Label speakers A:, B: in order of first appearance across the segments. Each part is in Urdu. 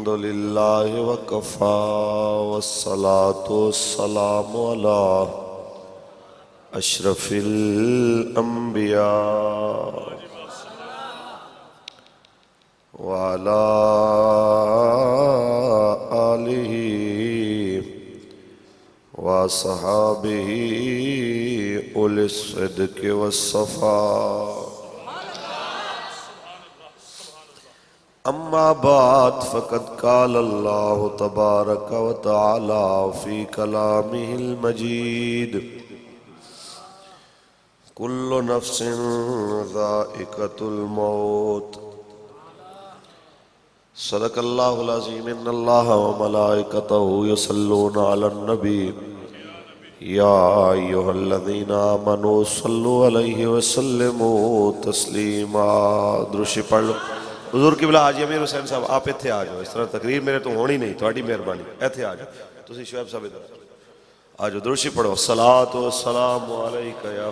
A: الحمد لله وكفى والصلاة والسلام على أشرف الأنبياء وعلى آله وصحابه أولي الصدق والصفاء أما بعد فقد قال الله تبارك وتعالى في كلامه المجيد كل نفس ذائقة الموت صدق الله العظيم إن الله وملائكته يصلون على النبي يا أيها الذين آمنوا صلوا عليه وسلموا تسليما درشی پڑھ لو حضور قبلہ حاجی امیر حسین صاحب آپ اتھے آ جاؤ اس طرح تقریر میرے تو ہونی نہیں تھوڑی مہربانی اتھے آ جاؤ تسی شعیب صاحب ادھر آ جاؤ درشی پڑھو الصلاۃ والسلام علیکہ یا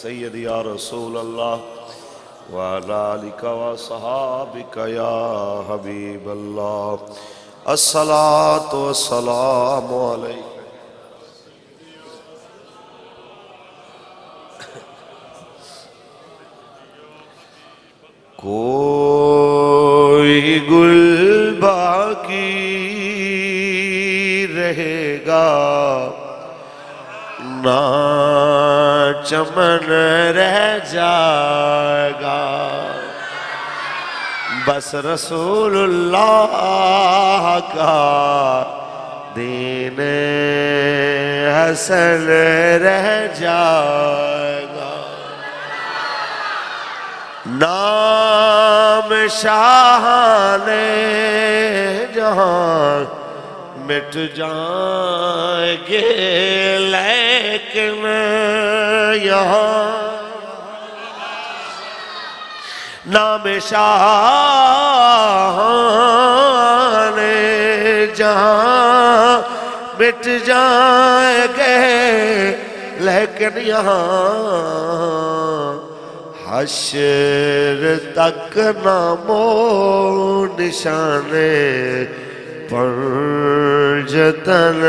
A: سیدی یا رسول اللہ وعلی آلک وصحابک یا حبیب اللہ الصلاۃ والسلام علیکہ کوئی گل باقی رہے گا نہ چمن رہ جائے گا بس رسول اللہ کا دین حسن رہ جائے گا نام شاہان جہاں مٹ جائیں گے لیکن یہاں نام شاہان جہاں مٹ جائیں گے لیکن یہاں حشر تک نام و نشانے پر جتن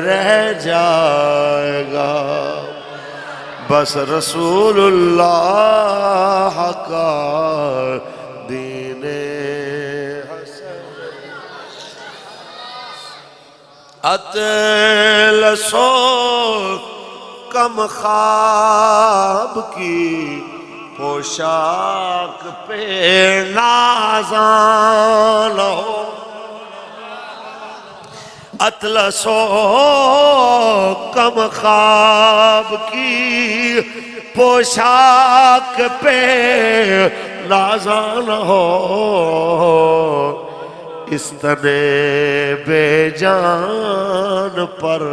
A: رہ جائے گا بس رسول اللہ کا دین حسن اطلسو کم خواب کی پوشاک پہ نازان ہو اطلسو کم خواب کی پوشاک پہ نازان ہو اس تنے بے جان پر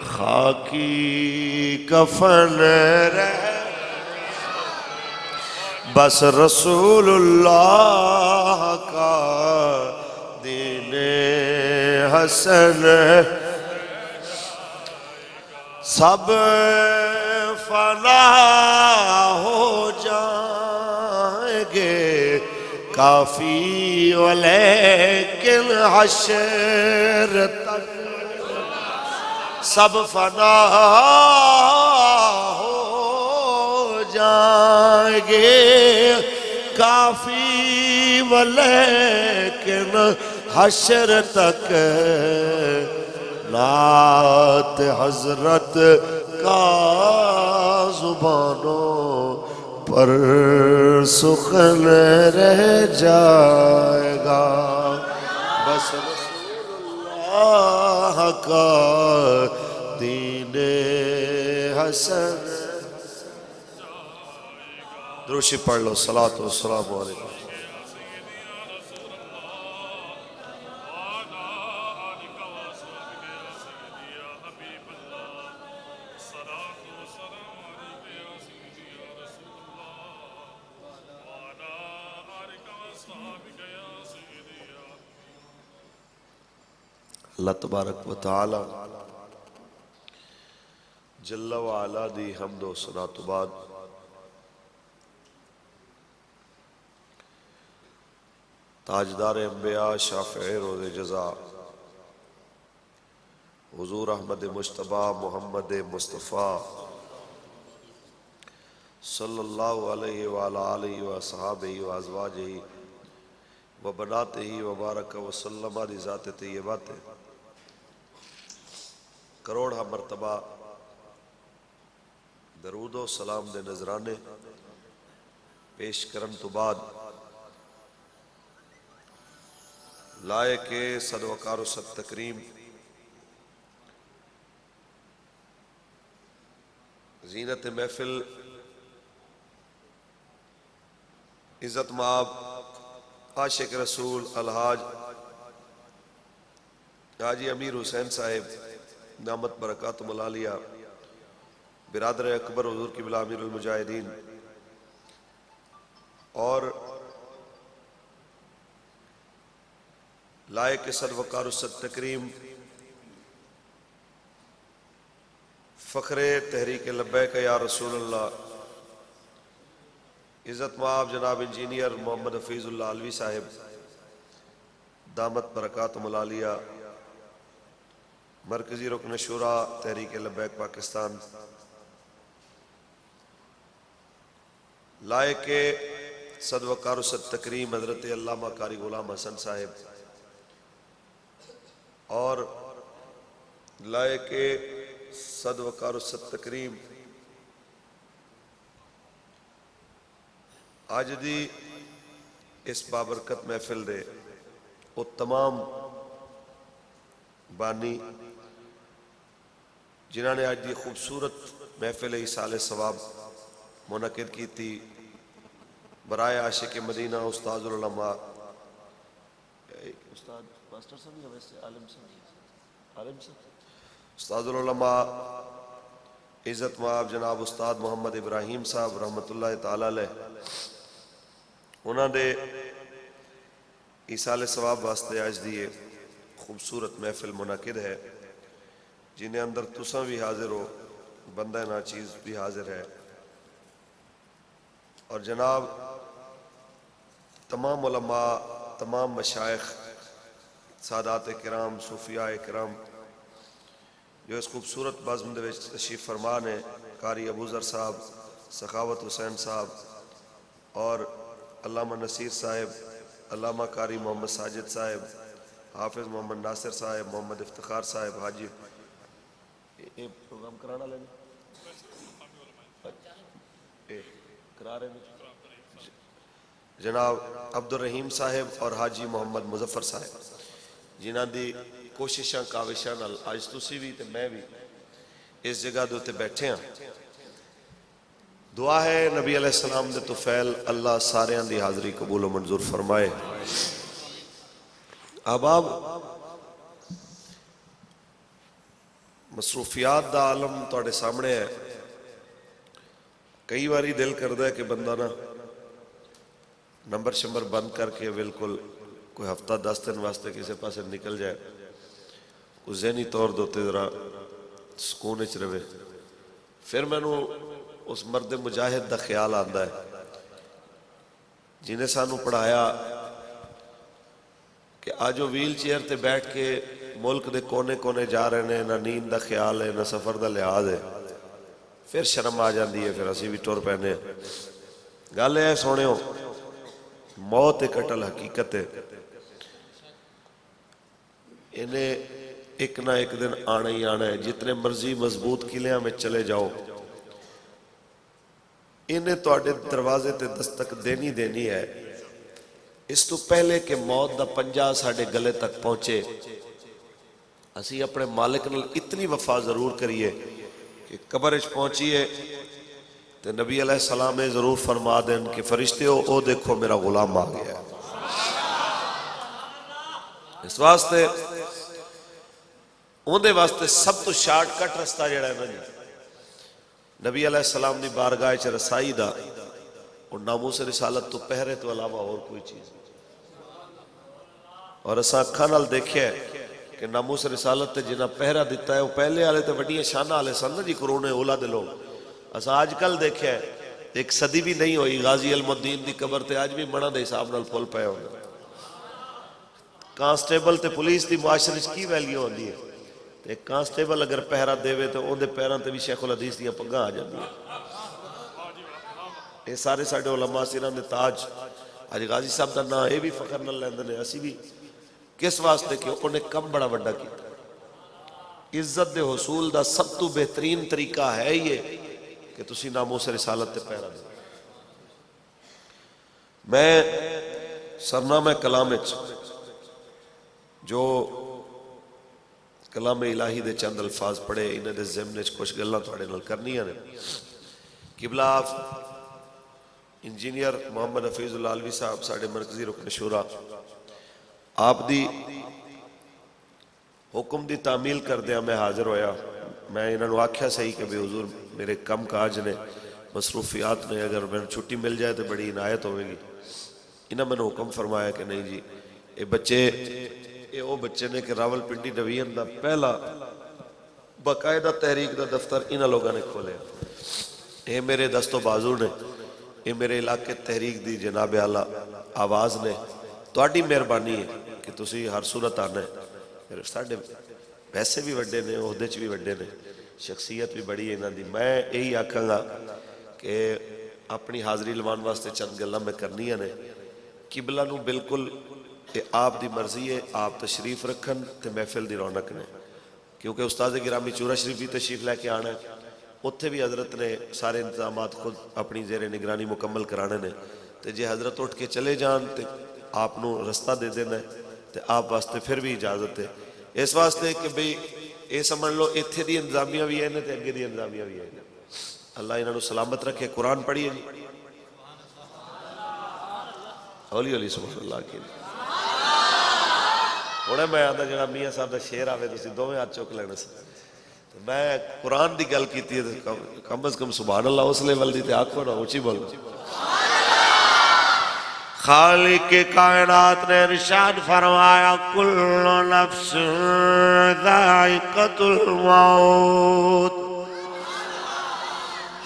A: خاکی کفن رہ بس رسول اللہ کا دین حسن سب فنا ہو جائیں گے کافی ولیکن حشر تک سب فنا جائیں گے کافی ولیکن حشر تک نعت حضرت کا زبانوں پر سخن رہ جائے گا بس رسول اللہ کا دین حسن دروشی پڑھ لو صلاۃ والسلام علیکم اللہ تبارک و تعالی جل وعلا دی حمد و ثنا تو بعد تاجدار انبیاء شافع روز جزا حضور احمد مجتبی محمد مصطفیٰ صلی اللہ علیہ وآلہ آلہ وصحابہ وازواجہ وبناتہ وبارک وسلم دی ذات طیبات کروڑا مرتبہ درود و سلام دے نذرانے پیش کرن تو بعد لائق صد وقار و صد تکریم زینت محفل عزت مآب عاشق رسول الحاج حاجی امیر حسین صاحب نعمت برکات ملالیہ برادر اکبر حضور کی بلا امیر المجاہدین اور لائق صد وقار و صد تکریم فخر تحریک لبیک یا رسول اللہ عزت مآب جناب انجینئر محمد حفیظ اللہ علوی صاحب دامت برکات ملالیہ مرکزی رکن شورا تحریک لبیک پاکستان لائق صد وقار و صد تکریم حضرت علامہ قاری غلام حسن صاحب اور لائق صد وقار و صد تکریم آج دی اس بابرکت محفل دے وہ تمام بانی جنہوں نے آج دی خوبصورت محفل ایصال ثواب منعقد کی تھی برائے عاشق مدینہ استاد العلماء استاد ماسٹر صاحب یا ویسے عالم صاحب استاد العلماء عزت مآب جناب استاد محمد ابراہیم صاحب رحمت اللہ تعالی علیہ انہوں نے ایصال ثواب واسطے آج دیئے خوبصورت محفل منعقد ہے جنہیں اندر تساں بھی حاضر ہو بندہ ناچیز بھی حاضر ہے اور جناب تمام علماء تمام مشائخ سادات کرام صوفیاء کرام جو اس خوبصورت بزم دے وچ تشریف فرما نے قاری ابو ذر صاحب سخاوت حسین صاحب اور علامہ نصیر صاحب علامہ قاری محمد ساجد صاحب حافظ محمد ناصر صاحب محمد افتخار صاحب حاجی یہ پروگرام کرانا لینے کرا رہے ہیں جناب عبد الرحیم صاحب اور حاجی محمد مظفر صاحب جنہاں دی کوششاں کاوشاں نال آج تسی بھی تے میں بھی اس جگہ دے تے بیٹھے ہیں دعا ہے نبی علیہ السلام دے طفیل اللہ سارے دی حاضری قبول و منظور فرمائے احباب مصروفیات دا عالم توڑے سامنے ہے کئی باری دل کردہ ہے کہ بندہ نا نمبر شمبر بند کر کے بالکل کوئی ہفتہ 10 دن واسطے کسی پاسے نکل جائے کوئی ذہنی طور دوتے ذرا سکون اچ رہے پھر میں نو اس مرد مجاہد دا خیال آندہ ہے جنہیں سانو پڑھایا کہ آج وہ ویل چیئر تے بیٹھ کے ملک دے کونے کونے جا رہے ہیں نہ نیند دا خیال ہے نہ سفر دا لحاظ ہے پھر شرم آ جاندی ہے پھر اسی بھی ٹور پہنے گل ہے سونے ہو موت ایک اٹل حقیقت ہے انہیں ایک نہ ایک دن آنا ہی آنا ہے جتنے مرضی مضبوط قلعوں میں چلے جاؤ انہیں توڑے دروازے تے دستک دینی ہے اس تو پہلے کہ موت دا پنجہ ساڑھے گلے تک پہنچے اسی اپنے مالک نے اتنی وفا ضرور کریے کہ قبرش پہنچیے تو نبی علیہ السلام ضرور فرما دیں کہ فرشتے ہو او دیکھو میرا غلام آ گیا ہے اس واسطے اندے واسطے سب تو شارٹ کٹ رستہ جڑا ہے نا جی نبی علیہ السلام دی بارگاہ چ رسائی دا اور ناموس رسالت تو پہرے تو علاوہ اور کوئی چیز اور اساں اکھاں نال دیکھیا ہے کہ ناموس رسالت تے جنہ پہرا دیتا ہے وہ پہلے والے تے بڑی شانہ والے سن جی کرونے اولا دے لوگ اساں آج کل دیکھیا ہے ایک صدی بھی نہیں ہوئی غازی علم الدین دی قبر تے آج بھی مڑا دے حساب نال پھول پے ہوندے کانسٹیبل تے پولیس دی معاشرے کی ویلیو ہوندی ہے؟ تے کانسٹیبل اگر پہرا دے تو اون دے پیراں تے بھی شیخ الحدیث دیاں پگاں آ جاندیاں۔ یہ سارے ساڈے علماء سیران دے تاج اج غازی صاحب دا نام یہ بھی فخر نہ لیندے نے، اسی بھی کس واسطے کہ انہیں کم بڑا بڑا کیتا۔ عزت دے حصول دا سب تو بہترین طریقہ ہے یہ کہ تسی ناموس رسالت تے پہرا دے۔ میں سرنامہ کلام جو کلام الہی دے چند الفاظ پڑھے انہیں دے ضمن کچھ گلاں تھوڑے نال کرنیاں نے۔ قبلہ انجینئر محمد حفیظ العالوی صاحب ساڑھے مرکزی رکن شورا آپ دی حکم دی تعمیل کر دیا میں حاضر ہویا۔ میں انہوں نے آکھیا صحیح کہ بے حضور میرے کم کاج نے مصروفیات نے، اگر میں چھٹی مل جائے تو بڑی عنایت ہوئے گی۔ انہوں نے حکم فرمایا کہ نہیں جی اے بچے اے او بچے نے کہ راول پنڈی ڈویژن دا پہلا باقاعدہ تحریک دا دفتر انہاں لوگوں نے کھولے۔ اے میرے دست و بازو نے، اے میرے علاقے تحریک دی جناب اعلیٰ آواز نے، تہاڈی مہربانی ہے کہ تسی ہر صورت آنا ہے۔ ساڈے پیسے بھی وڈے نے، عہدے چ بھی وڈے نے، شخصیت بھی بڑی ہے انہاں دی۔ میں یہی آکھاں گا کہ اپنی حاضری لوان واسطے چند گلاں میں کرنیاں نے۔ قبلہ نو بالکل آپ دی مرضی ہے، آپ تشریف رکھن تے محفل دی رونق نے، کیونکہ استاد گرامی چورا شریف بھی تشریف لے کے آنا ہے، اتھے بھی حضرت نے سارے انتظامات خود اپنی زیر نگرانی مکمل کرانے نے۔ تے جے حضرت اٹھ کے چلے جان تے آپ نو رستہ دے دینا ہے تے آپ واسطے پھر بھی اجازت ہے، اس واسطے کہ بھئی اے سمجھ لو اتھے دی انتظامیہ بھی ہے تے اگے دی انتظامیہ بھی ہے۔ اللہ انہوں نے سلامت رکھے۔ قرآن پڑھیے جی، اولی اولی سبحان اللہ کی ہونے میں آدھا جنہا میاں صاحب دا شیر آوے تو دو میں ہاتھ چوک لینا سے میں قرآن دی گل کیتی ہے، کم از کم سبحان اللہ اس لیول دی تے آنکھوں نہ اونچی بولو۔ خالق کائنات نے ارشاد فرمایا کل نفس ذائقۃ الموت،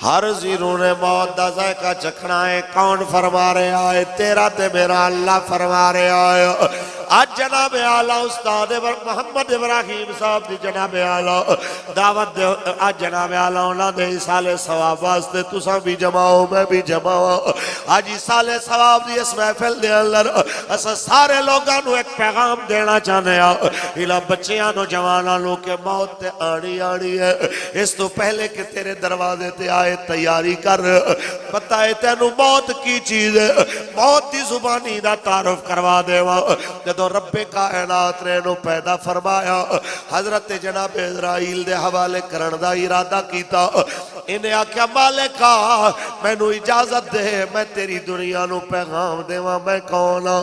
A: ہر زیروں نے موت دا ذائقہ چکھنا ہے۔ کون فرما رہا ہے؟ تیرا تے میرا اللہ فرما رہا ہے۔ آج جناب اعلیٰ استاد محمد ابراہیم صاحب دی جناب اعلیٰ دعوت دے، آج جناب اعلیٰ انہاں دے ایصال ثواب واسطے تساں بھی جماؤ میں بھی جماؤ۔ آج ایصال ثواب دی اس محفل دے اندر اسا سارے لوگاں نو ایک پیغام دینا چاہنے ہاں، الہ بچیاں نو جواناں نو کہ موت تے آنی آنی ہے، اس تو پہلے کہ تیرے دروازے تے آئے تیاری کر۔ پتہ ہے تینو موت کی چیز ہے، موت دی زبانی دا تعارف کروا دے وا۔ جدو رب کائنات نے انہوں پیدا فرمایا، حضرت جناب اسرائیل دے حوالے کرن دا ارادہ کیتا، انہیں آکھیا مالکا میں نو اجازت دے میں تیری دنیا نو پیغام دے وہاں میں کونا۔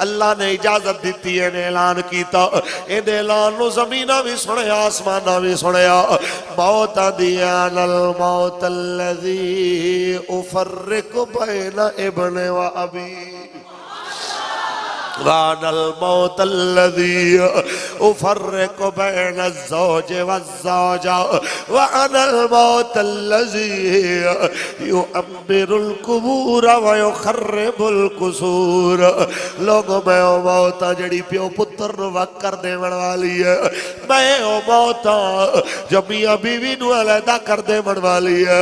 A: اللہ نے اجازت دیتی، انہیں اعلان کیتا، انہیں اعلان نو زمینہ بھی سنیا آسمانہ بھی سنیا۔ موت دیان الموت الذی افرق بین ابن و ابی، وَأَنَا الْمَوْتَ الَّذِي أُفَرِّقُ بَيْنَ الزَّوْجِ وَالزَّوْجَةِ وَأَنَا الْمَوْتَ الَّذِي يُؤَمِّرُ الْقُبُورَ وَيُخَرِّبُ الْقُصُورَ۔ لوگوں میں او موتا جڑی پیو پتر نو وقت کر دے من والی ہے، میں او موتا جو میاں بیوی نو علیحدہ کر دے من والی ہے،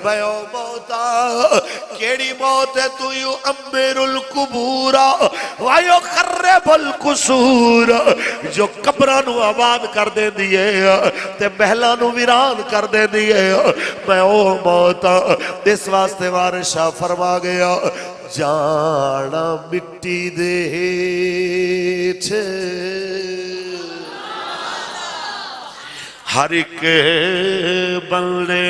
A: میں او موتا کیڑی موت ہے تو یُؤَمِّرُ الْقُبُورَ وَيُخَرِّبُ الْقُصُورَ، جو قبرانو آباد کر دے دیئے تے محلانو ویران کر دے دیئے۔ میں او موتا اس واسطے وارشاہ فرما گیا جانا مٹی دے ہیٹھ ہر ایک بندے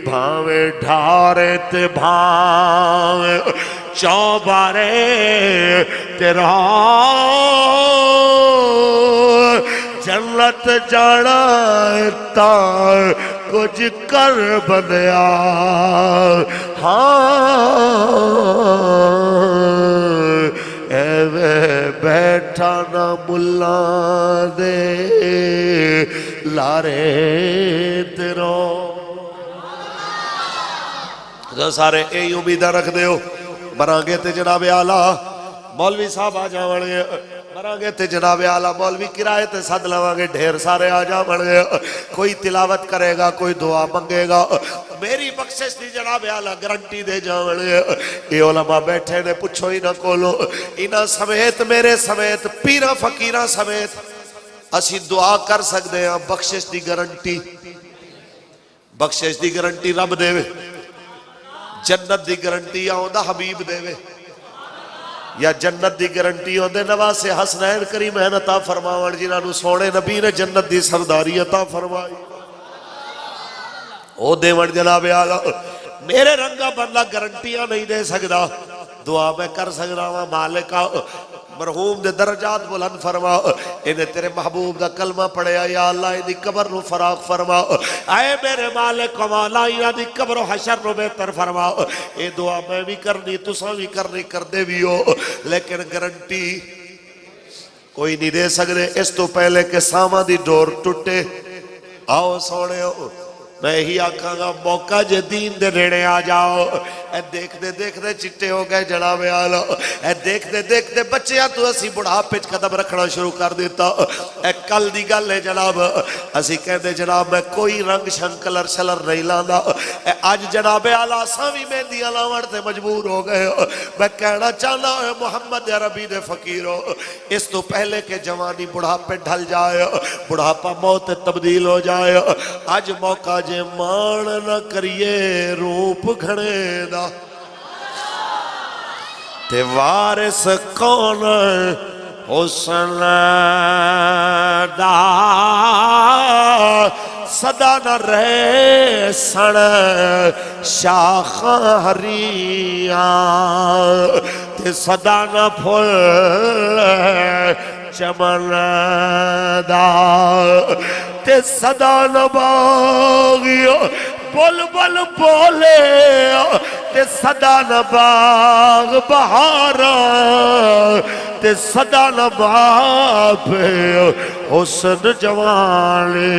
A: بھاوے ڈھارے تے بھاوے چوبارے تیرا جنت جانا تا کچھ کر بندیا۔ ہاں ایوے بیٹھا نہ ملا دے لارے تیرو تو سارے یہی امیدہ رکھ دے ہو مرانگے تے جناب آلہ مولوی صاحب آ جاؤں مرانگے تے جناب آلہ مولوی کرائے تے صد لوانگے ڈھیر سارے آ جاؤں کوئی تلاوت کرے گا کوئی دعا منگے گا میری بخشش دی جناب آلہ گرنٹی دے جاؤں یہ علماء بیٹھے نے پچھو ہی نہ کولو انہاں سمیت میرے سمیت پیرہ فقیرہ سمیت اسی دعا کر سکتے ہیں بخشش دی گرنٹی رب دے جنت دی گرنٹی آؤں دا حبیب دے یا جنت دی گرنٹی ہوندے نواز حسنین کریمین عطا فرماون جنہاں نو سونے نبی نے جنت دی سرداری عطا فرمائی او دیوان جناب آلہ میرے رنگا بندہ گرنٹیاں نہیں دے سکتا دعا میں کر سکتا ہوں مالکہ مرحوم دے درجات بلند فرما انہیں تیرے محبوب دا کلمہ پڑھے یا اللہ انہیں قبر نو فراغ فرما اے میرے مالک مولا انہیں قبر و حشر نو بہتر فرما اے دعا میں بھی کرنی تساں بھی کرنی کر دے بھی ہو لیکن گرنٹی کوئی نہیں دے سکتے اس تو پہلے کہ ساما دی ڈور ٹوٹے آؤ سوڑے ہو میں ہی آکھاں گا موقع جے دین دے نیڑے آ جاؤ اے دیکھ دے چٹے ہو گئے جناب آلہ اے دیکھ دے بچیاں تو اسی بڑھا پچ قدم رکھنا شروع کر دیتا اے کل دی گل ہے جناب اسی کہتے جناب میں کوئی رنگ شنکلر شلر نہیں لاندہ اے آج جناب آلہ سامی مہندیاں لاوڑ تے مجبور ہو گئے میں کہنا چاہنا ہے محمد عربی دے فقیرو اس تو پہلے کہ جوانی بڑھا پہ ڈھل جائے بڑھاپا موت تبدیل ہو جائے آج موقع جے مان نہ کریے روپ گھڑے دا تے وارث کون حسن دا صدا نہ رہے سن شاخاں ہریاں تے صدا نہ پھول چمن دا تے صدا نہ باغیو بول بول بولے تے صدا نہ باغ بہارا تے صدا نہ باپ حسن جوانی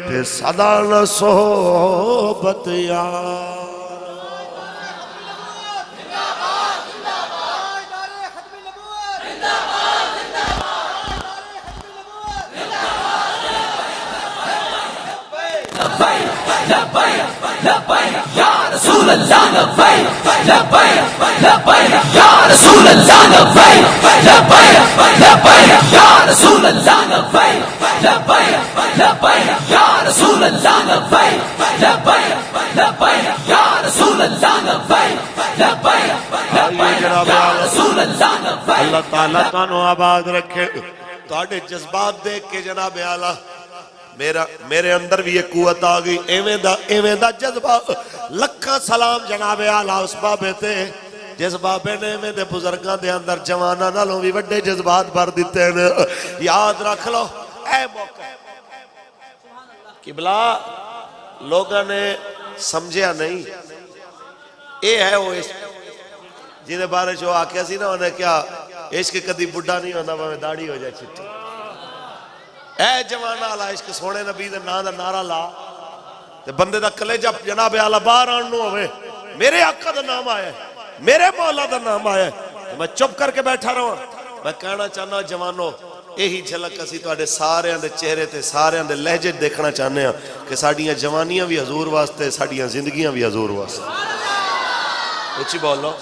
A: تے صدا نہ صحبت یار
B: لبیک یا رسول اللہ لبیک لبیک لبیک یا رسول اللہ لبیک لبیک لبیک یا رسول اللہ لبیک لبیک لبیک یا رسول اللہ لبیک لبیک لبیک یا رسول اللہ لبیک لبیک لبیک یا رسول اللہ لبیک
A: اللہ تعالیٰ تانوں آباد رکھے تاڑے جذبات دیکھ کے جناب اعلیٰ میرے اندر بھی ایک قوت آگئی ایویں دا جذبہ لکھا سلام جناب اعلیٰ اس بابے تے جس بابے نے ایویں دے بزرگاں دے اندر جوانہ نالوں بھی وڈے جذبات بھر دیتے ہیں یاد رکھ لو اے موقع قبلہ لوگاں نے سمجھیا نہیں اے ہے وہ عشق جنہیں بارے جو آکھیا سی نا انہیں کیا عشق کدی بڑھا نہیں ہوتا میں داڑھی ہو جائے چھٹی اے جوانا اللہ عشق سونے نبی دے نا دا نعرہ لا تے بندے دا کلیجہ جناب اعلیٰ باہر آننو ہوئے میرے آقا دا نام آیا ہے میرے مولا دا نام آیا ہے میں چپ کر کے بیٹھا رہا ہوں میں کہنا چاہنا جوانو یہی جھلک اسی تو آڑے سارے اندے چہرے تے سارے اندے لہجے دیکھنا چاہنے ہیں کہ ساڑیاں جوانیاں بھی حضور واسطے ساڑیاں زندگیاں بھی حضور واسطے اچھی بول لو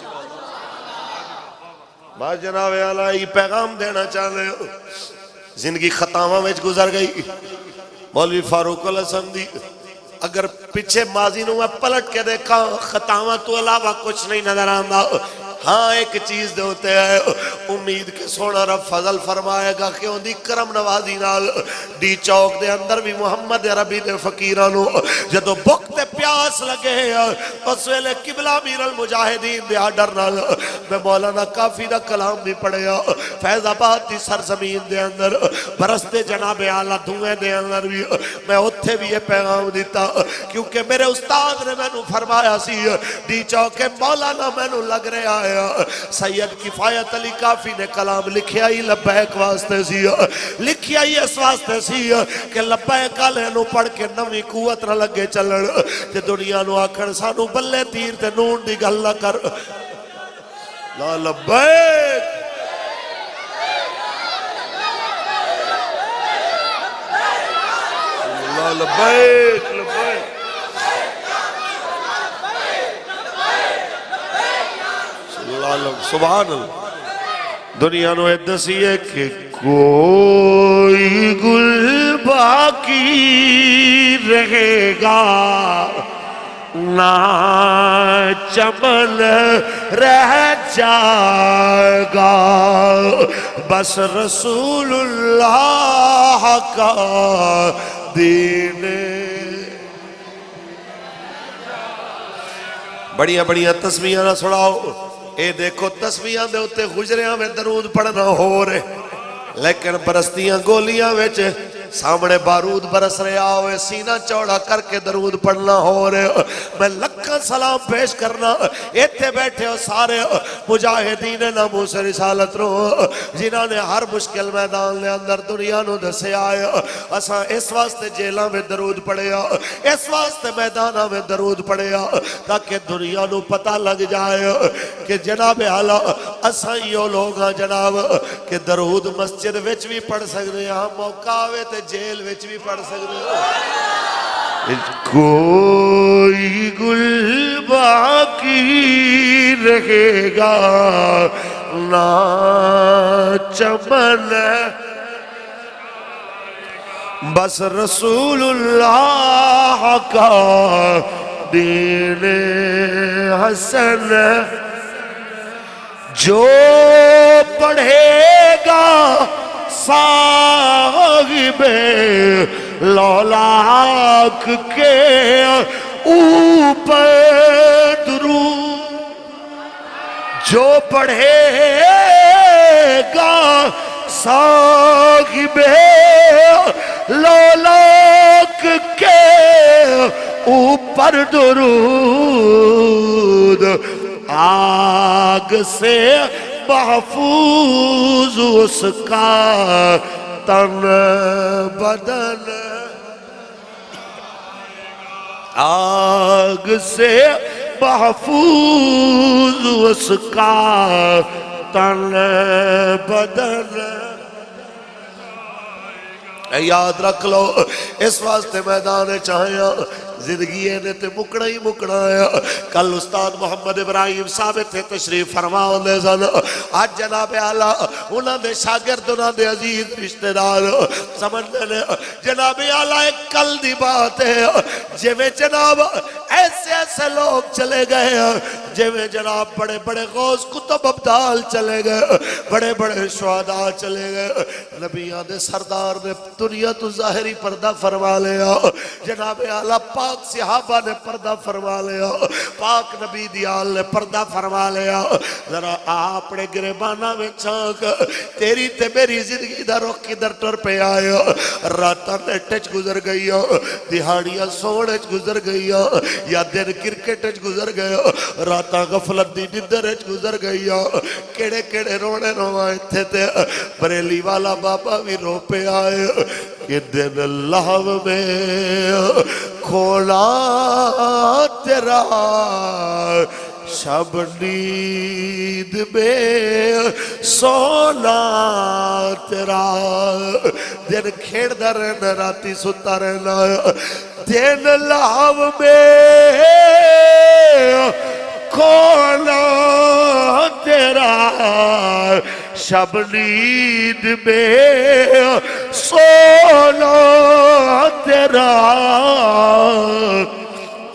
A: بات جناب اعلیٰ یہ پیغام دینا چاہنے ہیں زندگی خطاوہ میں گزر گئی مولوی فاروق الحسن دی اگر پیچھے ماضی نو میں پلٹ کے دیکھا خطاوہ تو علاوہ کچھ نہیں نظر آندہ ہاں ایک چیز دے ہوتے ہیں امید کے سونا رب فضل فرمائے گا کہ ان دی کرم نوازی نال دی چوک دے اندر بھی محمد عربی دے فقیرانو جدو بکتے پیاس لگے اس ویلے قبلہ امیر المجاہدین دے آڈر نال میں مولانا کافی دا کلام بھی پڑھیا فیض آباد دی سرزمین دے اندر برستے جناب اعلیٰ دھوئے دے اندر بھی میں اتھے بھی یہ پیغام دیتا کیونکہ میرے استاد نے میں نو فرمایا سی دی چوکے مولانا میں نو لگ رہا ہے فرمایا سید کفایت علی کافی نے کلام لکھیا ہی لبیک واسطے سی لکھیا ہی اس واسطے سی کہ لبیک آلے نو پڑھ کے نوی قوت نہ لگے چلن تے دنیا نو آکھن سانو بلے تیر تے نون دی گل نہ کر لا لبیک لا لبیک لبیک سبحان اللہ دنیا نو دسی ہے کہ کوئی گل باقی رہے گا نہ چمن رہ جائے گا بس رسول اللہ کا دین بڑیاں بڑیاں تسبیحاں نہ سڑاؤ اے دیکھو تسبیحاں دے اتے خجریاں میں درود پڑھنا ہو رہے لیکن برستیاں گولیاں ویچ سامنے بارود برس رہے آوے سینہ چوڑا کر کے درود پڑھنا ہو رہے میں لکھا سلام پیش کرنا ایتھے بیٹھے ہو سارے مجاہدین ناموس رسالت رو جنہاں نے ہر مشکل میدان لے اندر دنیا نو دسے آئے اساں اس واسطے جیلہ میں درود پڑھے اس واسطے میدانہ میں درود پڑھے تاکہ دنیا نو پتہ لگ جائے کہ جناب اعلیٰ اساں یوں لوگ ہیں جناب کہ درود مسجد وچ بھی پڑھ سکتے ہیں موقع آوے تے جیل وچ بھی پڑھ سکتے ہیں کوئی گل باقی رہے گا نہ چمن بس رسول اللہ کا دین حسن جو پڑھے گا صاحب لولاک کے اوپر درود جو پڑھے گا صاحب لولاک کے اوپر درود آگ سے محفوظ اس کا تن بدن آگ سے محفوظ اس کا تن بدن یاد رکھ لو اس واسطے میدان چاہیاں زندگی نے تے مکڑا ہی مکڑا ہے کل استاد محمد ابراہیم ثابت ہے تشریف فرماؤں دے سن آج جناب اعلیٰ انہاں دے شاگرد انہاں دے عزیز رشتہ دار سمجھنے لے جناب اعلیٰ ایک کل دی بات ہے جویں جناب ایسے ایسے لوگ چلے گئے جویں جناب بڑے بڑے غوث کتب ابدال چلے گئے بڑے بڑے شہداء چلے گئے نبیان دے سردار نے دنیا تو ظاہری پردہ فرما لیا جناب اعلیٰ پاک صحابہ نے پردہ فرما لیا پاک نبی دیال نے پردہ فرما لیا ذرا اپنے گریبانہ میں چانک تیری تے میری زندگی دا رخ کدھر ٹر پہ آئے راتاں نیٹچ گزر گئی دہاڑیاں سوڑچ گزر گئی یا دن کرکٹچ گزر گئے راتاں غفلت دی ندرچ گزر گئی کیڑے کیڑے رونے روائے تھے تے بریلی والا بابا بھی رو پہ آئے کہ دن اللہ میں کھولا تیرا شب نیند میں سونا تیرا دن کھیڑ دا رہنا راتی ستا رہنا دن لاو میں کھولا تیرا شب نیند میں سونا تیرا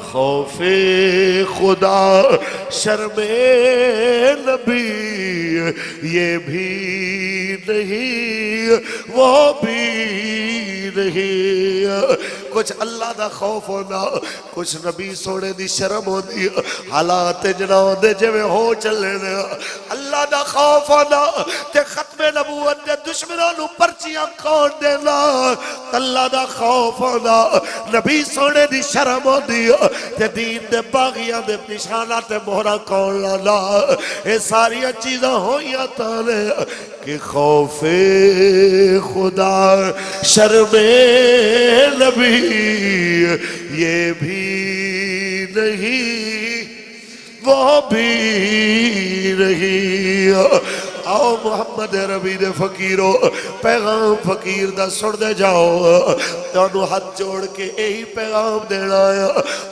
A: خوف خدا شرم نبی یہ بھی نہیں وہ بھی نہیں کچھ اللہ دا خوف ہونا کچھ نبی سونے دی شرم ہو دی حالات جناؤں دے جوے ہو چلے دے اللہ دا خوف آنا تے ختم نبوت دے دشمنانو پرچیاں کون دینا اللہ دا خوف آنا نبی سونے دی شرم ہو دی تے دین دے باغیاں دے نشانہ تے مہرہ کون لانا اے ساری چیزاں ہوئیاں تانے کہ خوف خدا شرم نبی یہ بھی نہیں وہ بھی نہیں آؤ محمد ربی دے فقیرو پیغام فقیر دا سن دے جاؤ تانوں ہاتھ جوڑ کے یہی پیغام دینا ہے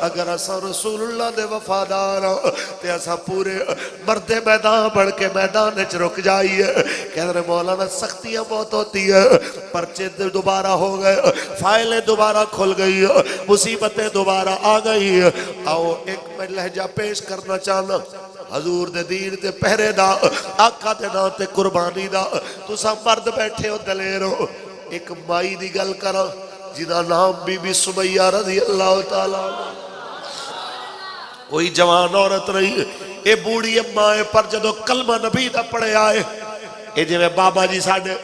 A: اگر اسا رسول اللہ دے وفادار تے اسا پورے مرد میدان بڑھ کے میدان وچ رک جائیے کہہ رہے مولانا سختیاں بہت ہوتی ہے پرچے دوبارہ ہو گئے فائلیں دوبارہ کھل گئی مصیبتیں دوبارہ آ گئی آؤ ایک میں لہجہ پیش کرنا چاہنا حضور دے دین دے پہرے دا آقا دے نا تے قربانی دا تو سا مرد بیٹھے ہو دلیر ہو ایک مائی دی گل کرا جنہ نام بی بی سمیہ رضی اللہ تعالیٰ کوئی جوان عورت نہیں اے بوڑی امائے پر جدو کلمہ نبی دا پڑے آئے اے جو بابا جی ساڑھے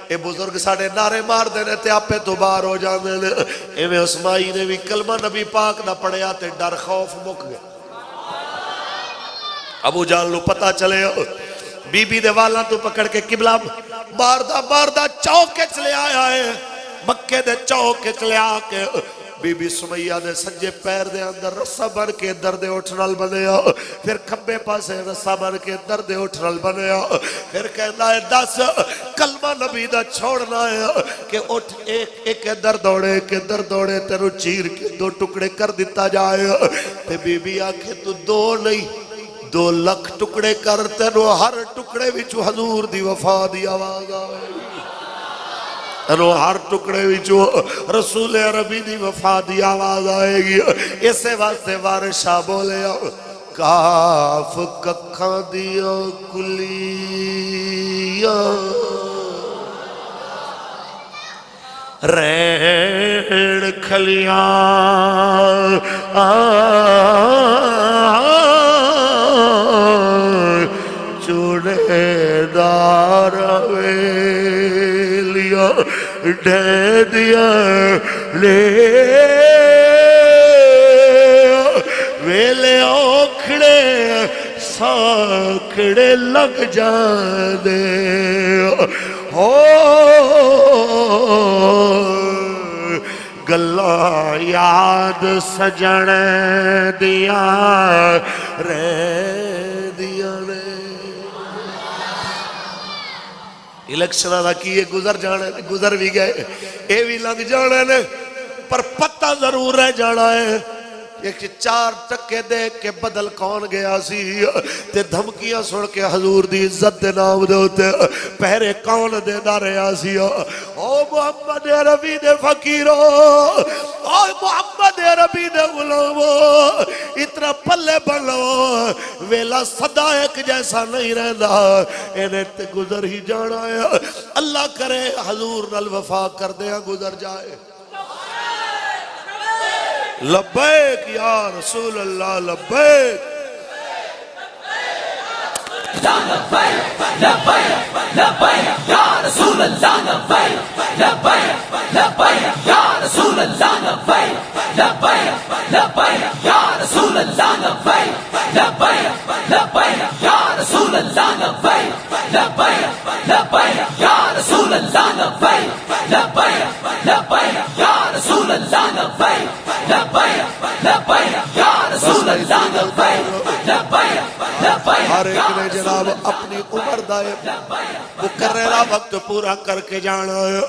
A: اے بزرگ ساڑھے نعرے مار دینے تے آپ پہ دوبار ہو جانے اے میں اس مائی نے بھی کلمہ نبی پاک دا پڑے آتے ڈر خوف مک گئے ابو جان لو پتہ چلے بی بی دے والا تو پکڑ کے قبلہ باردہ چوکے چلے آیا ہے مکے دے چوکے چلے آکے بی بی سمیہ دے سجے پیر دے اندر رسہ بن کے دردے اٹھنال بنیا پھر کھبے پاسے رسہ بن کے دردے اٹھنال بنیا پھر کہنا ہے 10 کلمہ نبی دا چھوڑنا ہے کہ اٹھ ایک درد دوڑے تیرو چیر کے 2 ٹکڑے کر دیتا جائے تے بی بی آکھے تو 2 نہیں 2 لکھ ٹکڑے کرتے نو ہر ٹکڑے وچو حضور دی وفا دی آواز آئے نو ہر ٹکڑے وچو رسول عربی دی وفا دی آواز آئے گی اسے واسطے وارشاہ بولے کاف ککھاں دیا کلیاں رین کھلیاں چوڑے دار ویلیا ڈے دیا لے ویلے اوکھڑے ساکھڑے لگ جانے ہو گلہ یاد سجن دیا رہ دیا رہ الیکشنہ دا کیے گزر جانے گزر بھی گئے اے بھی لگ جانے نے پر پتہ ضرور رہ جانا ہے ایک 4 ٹکے دیکھ کے بدل کون گیا سی تے دھمکیاں سن کے حضور دی عزت دے نام دے ہوتے پہرے کون دے دا رہا سی او محمد ربی دے فقیرو او محمد ربی دے غلامو اتنا پلے بلو ویلا صدا ایک جیسا نہیں رہنا انہیں تے گزر ہی جانا ہے اللہ کرے حضور نال وفا کر دیا گزر جائے لبیک یا رسول اللہ لبیک
B: لبیک لبیک لبیک یا رسول اللہ لبیک لبیک لبیک یا رسول اللہ لبیک لبیک لبیک یا رسول اللہ لبیک لبیک لبیک یا رسول اللہ لبیک لبیک لبیک یا رسول اللہ لبیک لبیک لبیک یا رسول اللہ لبیک
A: ہر ایک نے جناب اپنی عمر دائے مقررہ وقت پورا کر کے جانا ہے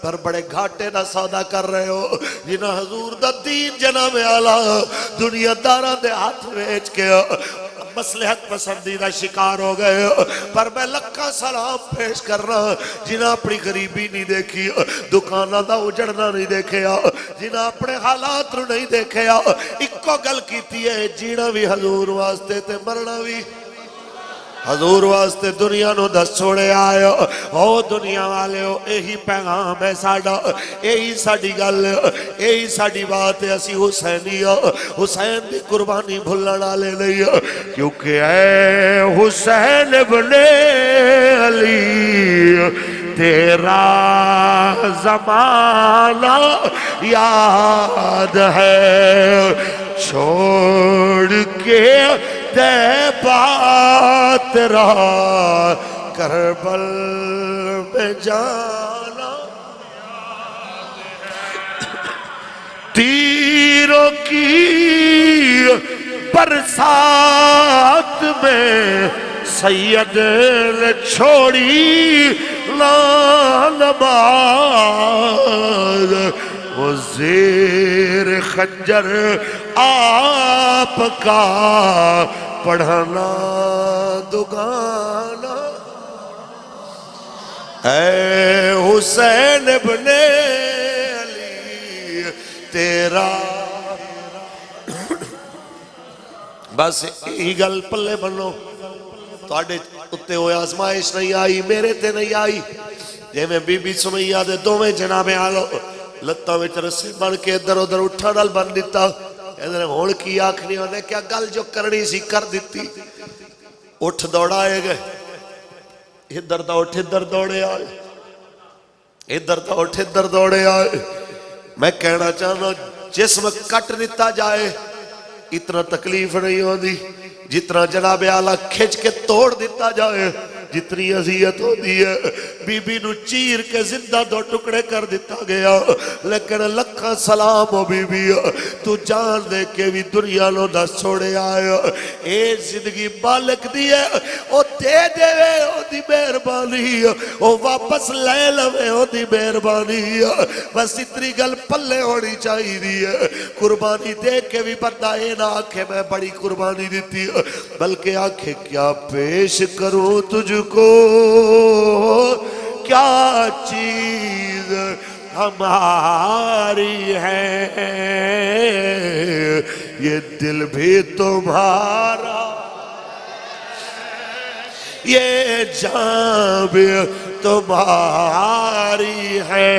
A: پر بڑے گھاٹے نہ سودا کر رہے ہو جنہ حضور دا دین جناب اعلیٰ دنیا دارہ دے ہاتھ ویچ کے مصلحت پسندیدہ شکار ہو گئے پر میں لکھا سلام پیش کر رہا جنہ اپنی غریبی نہیں دیکھی دکانہ دا اجڑنا نہیں دیکھے جنہ اپنے حالات رو نہیں دیکھے ایک کو گل کیتی ہے جینا بھی حضور واسطے تے مرنا بھی حضور واسطے دنیا نو دس چھوڑے آئے او دنیا والے ہو یہی پیغام ہے ساڑا یہی ساڑی گل یہی ساڑی بات ہے اسی حسینی حسین دی قربانی بھولنا لے لئی کیونکہ اے حسین ابن علی تیرا زمانہ یاد ہے چھوڑ کے بات رہا کربل میں جانا تیروں کی برسات میں سید نے چھوڑی لال باز وہ زیر خنجر آپ کا پڑھانا دگانا اے حسین ابن علی تیرا بس یہی گل پلے بنو تواڈے اتے ہوئے آزمائش نہیں آئی میرے تے نہیں آئی جے میں بی بی سمیہ دے دوویں جناب آلو لتاں وچ رسے بن کے ادھر ادھر اٹھا نال بن دیتا ادھر ہون کی آکھنی ہونے کیا گل جو کرنی سی کر دیتی اٹھ دوڑائے گئے ادھر دا اٹھ ادھر دوڑے آئے ادھر دا اٹھ ادھر دوڑے آئے میں کہنا چاہنا جسم کٹ دیتا جائے اتنا تکلیف نہیں ہوندی جتنا جناب اعلیٰ کھچ کے توڑ دیتا جائے جتنی عذیت ہوتی ہے بی بی نو چیر کے زندہ دو ٹکڑے کر دیتا گیا لیکن لکھا سلام ہو بی بی تو جان دے کے بھی دنیا لو دس چھوڑے آئے اے زندگی بالک دی ہے او دے دے وے او دی مہربانی او واپس لے لوے او دی مہربانی بس اتنی گل پلے ہونی چاہی دی ہے قربانی دے کے بھی بندہ اے نہ آنکھے میں بڑی قربانی دیتی بلکہ آنکھیں کیا پیش کروں تجھ کو کیا چیز ہماری ہے یہ دل بھی تمہارا یہ جان بھی تمہاری ہے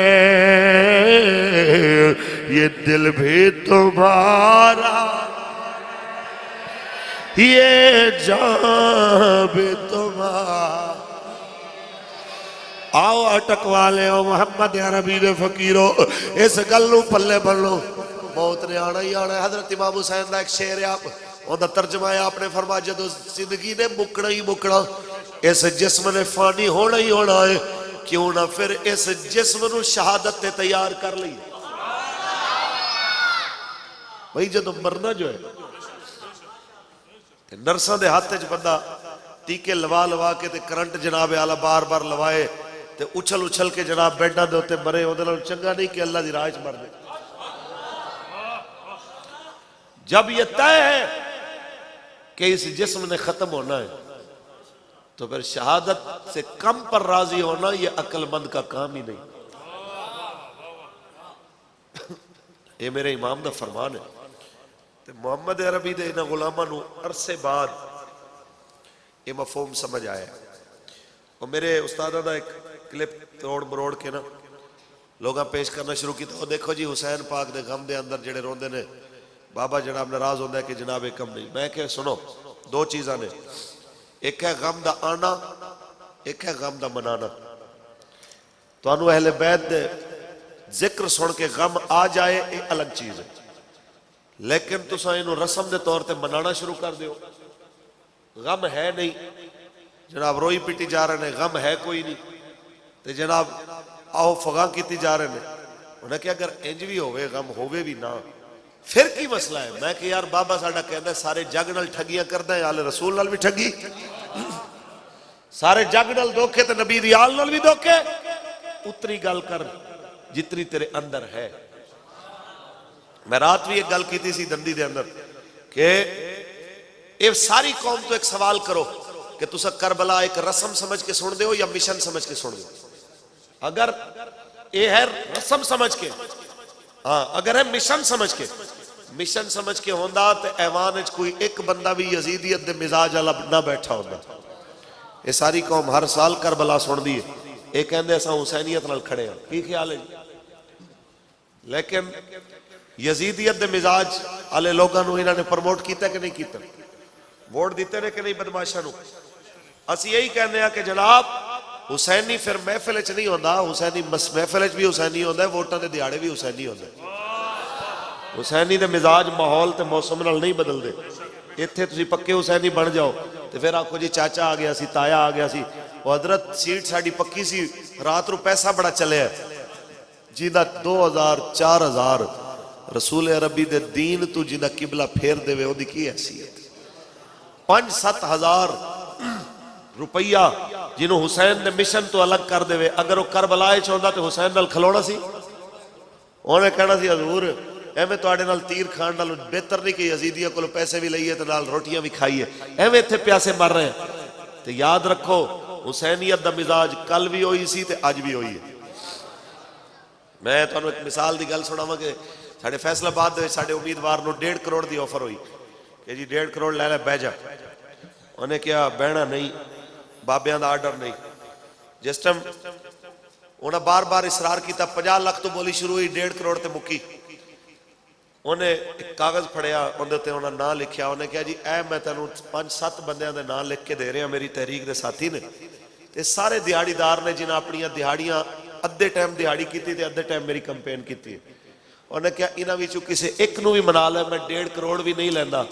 A: یہ دل بھی تمہارا یہ جان بھی تمہارا آؤ اٹک والے ہو محمد عربی دے فقیرو اس گلوں پلے بنو بہت نے آنا ہی آنا ہے حضرت امام حسین دا ایک شعر ہے آپ اندھا ترجمہ ہے آپ نے فرما جدو زندگی نے مکڑا ہی مکڑا اس جسم نے فانی ہونا ہی ہونا ہے کیوں نہ پھر اس جسم نو شہادت تے تیار کر لی بھئی جدو مرنا جو ہے نرسان دے ہاتھ جو بندہ ٹیکے لوا لوا کے تے کرنٹ جناب اعلیٰ بار بار لوائے تے اچھل اچھل کے جناب بیٹھنا دے ہوتے مرے ہوتے چنگا نہیں کہ اللہ دی راہ مر دے جب یہ طے ہے کہ اس جسم نے ختم ہونا ہے تو پھر شہادت سے کم پر راضی ہونا یہ عقل مند کا کام ہی نہیں یہ میرے امام دا فرمان ہے محمد عربی دے انہا غلامہ نو عرصے بعد یہ مفہوم سمجھ آیا اور میرے استادہ دا ایک کلپ توڑ مروڑ کے نا لوگاں پیش کرنا شروع کی تو دیکھو جی حسین پاک دے غم دے اندر جڑے روندے نے بابا جناب ناراض ہوندہ ہے کہ جناب ایک کم نہیں میں کہ سنو دو چیزاں نے ایک ہے غم دا آنا ایک ہے غم دا منانا تو انو اہل بیت دے ذکر سن کے غم آ جائے یہ الگ چیز ہے لیکن تو سا انہوں رسم دے طور تے منانا شروع کر دیو غم ہے نہیں جناب روئی پیٹی جا رہے ہیں غم ہے کوئی نہیں تے جناب آؤ فغاں کیتی جا رہے ہیں انہیں کہ اگر انج بھی ہوئے غم ہوئے بھی نہ پھر کی مسئلہ ہے میں کہ یار بابا ساڑھا کہتا ہے سارے جگ نال ٹھگیاں کردہ ہیں آل رسول نال بھی ٹھگی سارے جگ نال دھوکے تے نبی دی آل نال بھی دھوکے اتنی گل کر جتنی تیرے اندر ہے میں رات بھی ایک گل کی تھی سی دندی دے اندر کہ یہ ساری قوم تو ایک سوال کرو کہ تسا کربلا ایک رسم سمجھ کے سن دے ہو یا مشن سمجھ کے سن دے ہو اگر یہ ہے رسم سمجھ کے ہاں اگر ہے مشن سمجھ کے ہوندہ تو ایوان اچ کوئی ایک بندہ بھی یزیدیت دے مزاج اللہ نہ بیٹھا ہوندہ یہ ساری قوم ہر سال کربلا سن دی ہے، یہ کہندے اساں حسینیت نال کھڑے ہیں، کی خیال ہے جی؟ لیکن یزیدیت دے مزاج والے لوگوں نو انہوں نے پروموٹ کیتا کہ نہیں کیتا؟ ووٹ دیتے نے کہ نہیں بدماشاں نو؟ اسی یہی کہنے ہیں کہ جناب حسینی پھر محفل وچ نہیں ہوندا، حسینی محفل وچ بھی حسینی ہوندا ہے، ووٹاں دے دیہاڑے بھی حسینی ہوندا ہے۔ حسینی دے مزاج ماحول تے موسم نال نہیں بدل دے۔ ایتھے تسی پکے حسینی بن جاؤ تے پھر آکھو جی چاچا آ گیا سی، تایا آ گیا سی، وہ حضرت سیٹ ساڈی پکی سی، رات رو پیسہ بڑا چلے ہے جیدہ 2000 4000 رسول عربی دے دین تو جیدہ قبلہ پھیر دے وے، وہ دی کی حیثیت؟ 5-7 ہزار روپیہ جنہوں حسین دے مشن تو الگ کر دے وے، اگر وہ کربلائے چاہتا تو حسین نال کھلونا سی؟ انہیں کہنا سی حضور ایویں تواڈے نال تیر کھان نال بہتر نہیں کہ یزیدیہ کو پیسے بھی لئیے تو نال روٹیاں بھی کھائیے، ایویں تھے پیاسے مر رہے ہیں۔ تو یاد رکھو حسینیت دا مزاج کل بھی ہوئی سی تے آج بھی ہوئی ہے۔ میں تو ایک مثال دی گل سنا کہ ساڑھے فیصل آباد دے ساڑھے امیدوار نو 1.5 کروڑ دی آفر ہوئی کہ جی 1.5 کروڑ لے لے بہ جا، انہیں کیا بہنا نہیں، بابیاں دا آرڈر نہیں۔ جس ٹائم انہیں بار بار اصرار کیتا 50 لاکھ تو بولی شروع ہوئی، 1.5 کروڑ تے مکی۔ انہیں ایک کاغذ پڑھیا، انہیں تے انہیں نام لکھیا، انہیں کہا جی اے میں تینوں 5-7 بندیاں دے نام لکھ کے دے رہے ہیں میری تحریک دے ساتھی نے، تے سارے دیہاڑی دار نے جنہیں اپنی دیہاڑیاں ادھے ٹائم دیہاڑی کیتی تے ادھے ٹائم میری کمپین کیتی ہے۔ انہیں کہا انہاں وچوں کسے ایک نو بھی منا لے، میں 1.5 کروڑ بھی نہیں لیندا،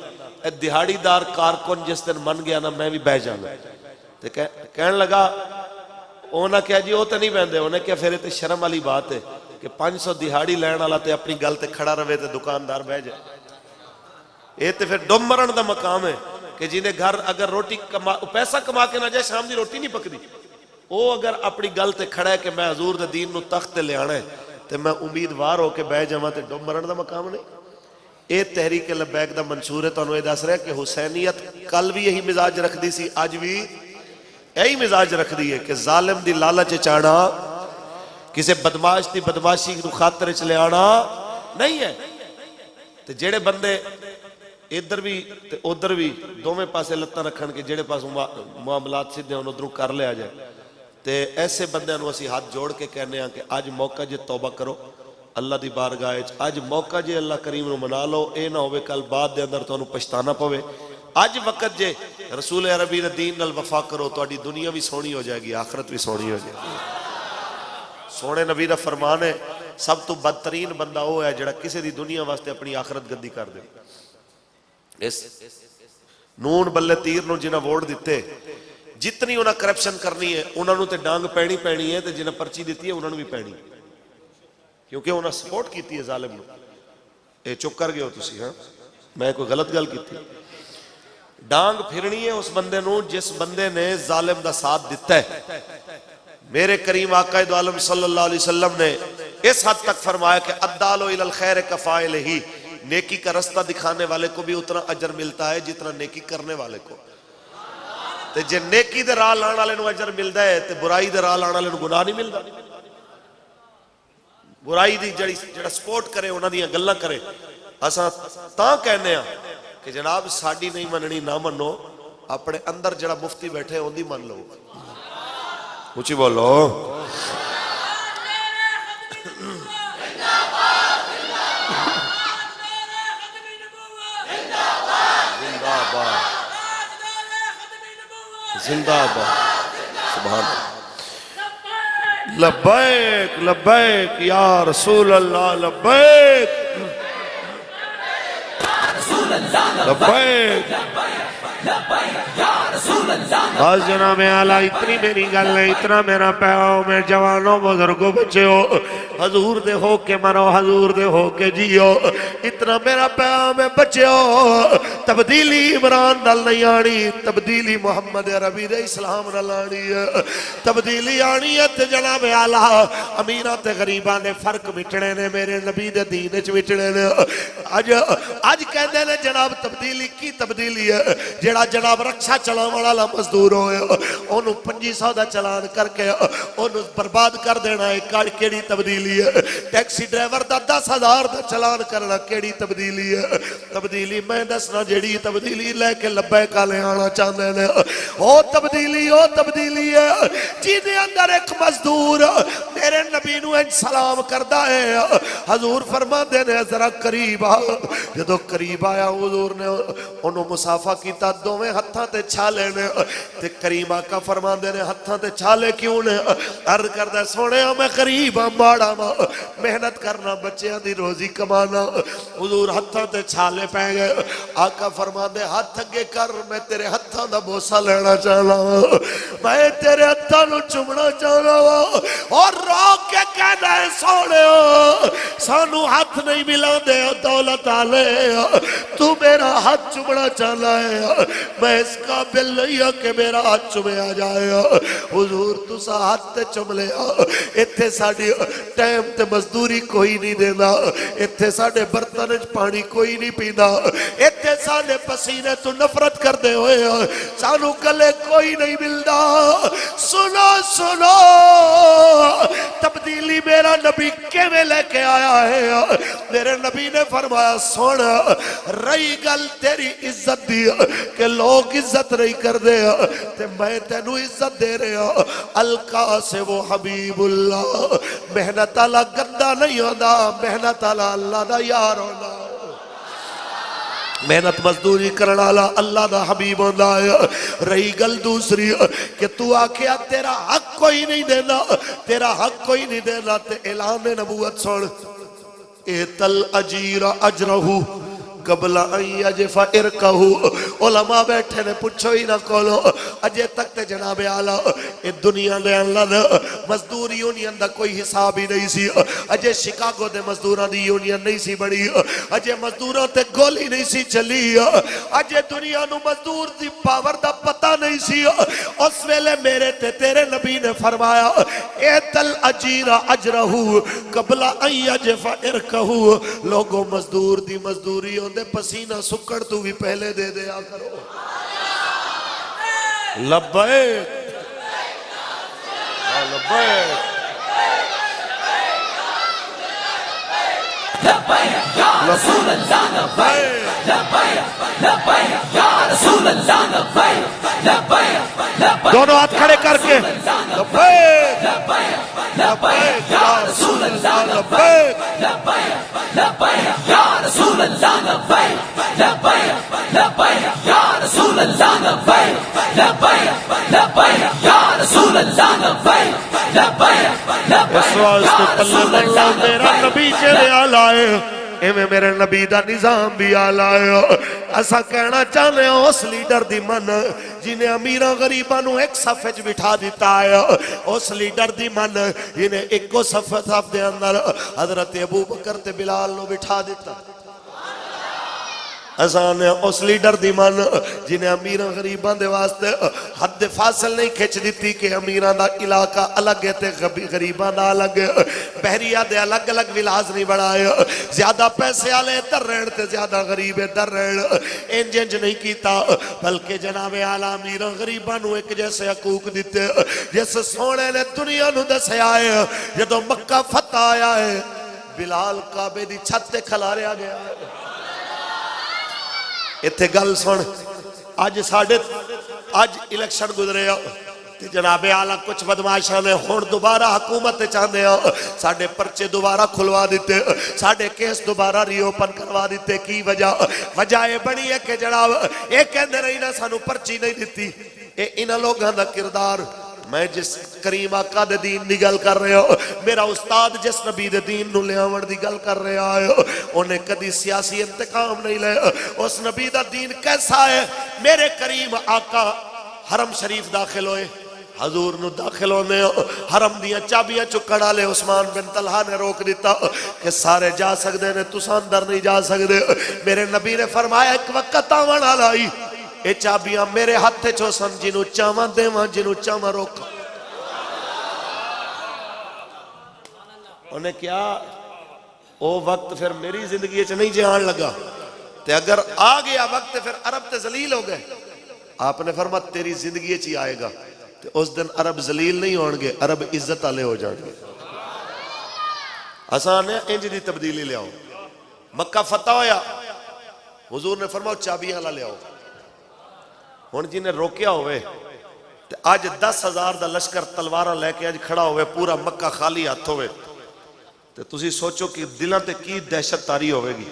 A: اے دیہاڑی دار کارکن جس دن من گیا نا میں بھی بہ جانا۔ تے کہنے لگا انہاں کہا جی وہ تو نہیں بہندے، انہیں کہا پھر تے شرم والی بات ہے کہ 500 دیہاڑی لین والا تے اپنی گل تے کھڑا رہے تے دکاندار بہ جائے۔ یہ تے پھر ڈم مرن دا مقام ہے کہ جنہیں گھر اگر روٹی پیسہ کما کے نہ جائے شام دی روٹی نہیں پکدی، وہ اگر اپنی گل تے کھڑا ہے کہ میں حضور دے دین نو تخت تے لے آنا ہے تے میں امیدوار ہو کے بہ جاواں تے ڈم مرن دا مقام نہیں۔ یہ تحریک لبیک دا منشور ہے، تانوں یہ دس رہا ہے کہ حسینیت کل بھی یہی مزاج رکھ دی سی، آج بھی یہی مزاج رکھ دی ہے کہ ظالم دی لالچ چاڑا، کسے بدماش دی بدماشی کو خاطر چلے آنا نہیں ہے۔ تے جیڑے بندے ادھر بھی تے ادھر بھی دوویں پاسے لتاں رکھن کے جیڑے پاس معاملات سیدھے ہن ادھروں کر لیا جائے، تے ایسے بندیاں نو اسی ہاتھ جوڑ کے کہنے ہیں کہ آج موقع جے توبہ کرو اللہ دی بارگاہ وچ، آج موقع جے اللہ کریم نو منا لو، اے نہ ہوے کل بعد دے اندر تانوں پچھتانا پوے۔ آج وقت جے رسول عربی دے دین نال وفا کرو، تہاڈی دنیا بھی سونی ہو جائے گی، آخرت بھی سونی ہو جائے گی۔ سونے نبی دا فرمان ہے سب تو بدترین بندہ وہ ہے جڑا کسی دی دنیا واسطے اپنی آخرت گندی کر دے۔ اس نون بلے تیر نو جنہ ووٹ دیتے، جتنی انہاں کرپشن کرنی ہے انہاں نو تے ڈانگ پینی ہے تے جنہ پرچی دیتی ہے انہاں نو بھی پینی، کیونکہ انہاں سپورٹ کیتی ہے ظالم نو۔ اے چپ کر گئے ہو تسی؟ ہاں میں کوئی غلط گل کیتی؟ ڈانگ پھرنی ہے اس بندے نو جس بندے نے ظالم دا ساتھ دیتا ہے۔ میرے کریم آقا دو عالم صلی اللہ علیہ وسلم نے اس حد تک فرمایا کہ الدال الی الخیر کفاعلہ، نیکی کا رستہ دکھانے والے کو بھی اتنا اجر ملتا ہے جتنا نیکی کرنے والے کو۔ تے جے نیکی دے راہ لان والے نو اجر ملدا ہے تے برائی دے راہ لان والے نو گناہ نہیں ملدا۔ برائی دی جڑا سپورٹ کرے انہاں دیاں گلاں کرے، اساں تاں کہنے ہاں کہ جناب ساڈی نہیں مننی نہ منو، اپنے اندر جڑا مفتی بیٹھے اون دی من لو۔ اونچی بولو۔ زندہ باد سبحان اللہ۔ لبیک لبیک یا رسول اللہ، لبیک لبیک۔ بس جناب اعلیٰ اتنی میری گل ہے، اتنا میرا پیغام ہے، جوانوں بزرگوں بچیو، حضور دے ہو کے مرو، حضور دے ہو کے جیو، اتنا میرا پیغام ہے بچیو۔ تبدیلی عمران نال نہیں آنی، تبدیلی محمد عربی دے اسلام نال آنی ہے۔ تبدیلی آنی ہے تے جناب اعلیٰ امیراں تے غریباں دے فرق مٹنے نے، میرے نبی دے دین وچ مٹنے نے۔ اج کہندے نے جناب تبدیلی کی تبدیلی ہے؟ جڑا جناب رکشا چلاون والا مزدور ہوئے انہوں 2500 دا چلان کر کے انہوں برباد کر دینا ہے، کیڑی تبدیلی ہے؟ ٹیکسی ڈرائیور دا 10,000 دا چلان کرنا کیڑی تبدیلی ہے؟ تبدیلی میں دسنا جیڑی تبدیلی لے کے لبیک والے آنا چاہتے ہیں او تبدیلی ہے جی دے اندر ایک مزدور میرے نبی نو انج سلام کردا ہے حضور فرما دے نے ذرا قریب آ جدو قریب آیا حضور نے انہوں مسافہ کیتا دوویں ہتھاں تے چھالے نے تے کریم آقا فرما دے نے ہتھاں تے چھالے کیوں نے عرض کردہ سونے میں قریب ماڑا محنت کرنا بچیاں دی روزی کمانا حضور ہتھاں تے چھالے پہ گئے آقا فرما دے ہاتھ اگے کر میں تیرے ہتھاں دا بوسا لینا چاہنا میں تیرے ہتھاں نو چمنا چاہنا اور روک کے کہنا ہے سونے سانو ہاتھ نہیں ملا دے دولت آلے تو میرا ہاتھ چمنا چاہنا ہے میں اس قابل نہیں ہوں کہ میرا ہاتھ چمے آ جائے حضور تو سا ہاتھ تے چم لے اتھے ساڑی ٹائم تے مزدوری کوئی نہیں دینا اتھے ساڑے برتنج پانی کوئی نہیں پینا اتھے ساڑے پسینے تو نفرت کر دے ہوئے سانو گلے کوئی نہیں ملدا سنو تبدیلی میرا نبی کے میں لے کے آیا ہے میرے نبی نے فرمایا سونا رہی گل تیری عزت دی کہ لوگ عزت نہیں کر دے تے میں تینو عزت دے رہے القا سے وہ حبیب اللہ محنت اللہ گندہ نہیں ہونا محنت اللہ دا یار ہونا محنت مزدوری کرنا اللہ دا حبیب ہونا ہے رہی گل دوسری کہ تو آکھیا تیرا حق کوئی نہیں دینا تیرا حق کوئی نہیں دینا تے اعلان نبوت سن ایتل اجیر اجرہو قبل ان یجف ارکہو علماء بیٹھے نے پوچھو ہی نہ کولو اجے تک تے جناب آلہ اے دنیا دے اللہ مزدور یونین دا کوئی حساب ہی نہیں سی اجے شکاگو دے مزدوران دی یونین نہیں سی بڑی اجے مزدوران تے گولی نہیں سی چلی اجے دنیا نو مزدور دی پاور دا پتہ نہیں سی اس ویلے میرے تے تیرے نبی نے فرمایا ایتل اجیر اجرہو قبل ان یجف ارکہو لوگوں مزدور دی مزدوری ہوندے پسینہ سکڑ تو بھی پہلے دے دیا کرو لبیک لبیک
B: لبیک یا رسول اللہ لبیک لبیک لبیک یا رسول اللہ لبیک لبیک
A: دونوں ہاتھ کھڑے کر کے لبیک لبیک یا رسول اللہ لبیک
B: لبیک یا رسول اللہ لبیک لبیک لبیک یا رسول اللہ لبیک لبیک لبیک یا رسول اللہ لبیک لبیک
A: اس واسطے پلے اللہ میرا نبی چلے آلائے ایویں میرے نبی دا نظام بھی آلائے ایسا کہنا چاہنے اس لیڈر دی من جنہیں امیرہ غریبانوں ایک صفحہ بٹھا دیتا ہے اس لیڈر دی من جنہیں ایک کو صفحہ دے اندر حضرت ابو بکر تے بلال نو بٹھا دیتا آسان ہے اس لیڈر دی من جنہیں امیران غریبان دے واسطے حد فاصل نہیں کھچ دیتی کہ امیران دا علاقہ الگ ہے تے غریبان دا الگ ہے بحریہ دے الگ الگ ولاز نہیں بڑھائے زیادہ پیسے آلے در رہن تے زیادہ غریب در رہن انجنج نہیں کیتا بلکہ جناب اعلیٰ امیران غریبانوں ایک جیسے حقوق دیتے جیسے سونے نے دنیا نو دسے آئے جدو مکہ فتح آیا ہے بلال کعبے دی چھت تے کھلارے آ گیا ہے اتھے گل سن آج الیکشن گزرے جناب اعلیٰ کچھ بدماشاں نے ہون دوبارہ حکومت چاہنے ساڑھے پرچے دوبارہ کھلوا دیتے ساڑھے کیس دوبارہ ری اوپن کروا دیتے کی وجہ یہ بڑی ہے کہ جناب ایک کہندے رہی نا سانو پرچی نہیں دیتی انہاں لوگاں دا کردار میں جس کریم آقا دے دین دی گل کر رہے ہو میرا استاد جس نبی دے دین نو لے آمڑ دی گل کر رہے آئے انہیں کدی سیاسی انتقام نہیں لے اس نبی دا دین کیسا ہے میرے کریم آقا حرم شریف داخل ہوئے حضور نو داخل ہونے حرم دیا چابیاں چکڑا لے عثمان بن طلحہ نے روک دیتا کہ سارے جا سکتے نے تساں اندر نہیں جا سکتے میرے نبی نے فرمایا ایک وقت آوان آلائی اے چابیاں میرے ہاتھ چو سن جنو چاواں دیواں جنو چاواں روک انہیں کیا او وقت پھر میری زندگی چ نہیں جہان لگا تے اگر آ گیا وقت پھر عرب تے ذلیل ہو گئے آپ نے فرمایا تیری زندگی چ ہی آئے گا تے اس دن عرب ذلیل نہیں ہون گے عرب عزت والے ہو جان گے آسان ہے انج دی تبدیلی لے آؤ مکہ فتح ہویا حضور نے فرمایا چابیاں لا لے آؤ ہن جی نے روکیا ہوئے اج 10,000 دا لشکر تلواراں لے کے اج کھڑا ہوئے، پورا مکہ خالی ہاتھ ہوئے، تے تسی سوچو کہ دلاں تے کی دہشت تاری ہوئے گی۔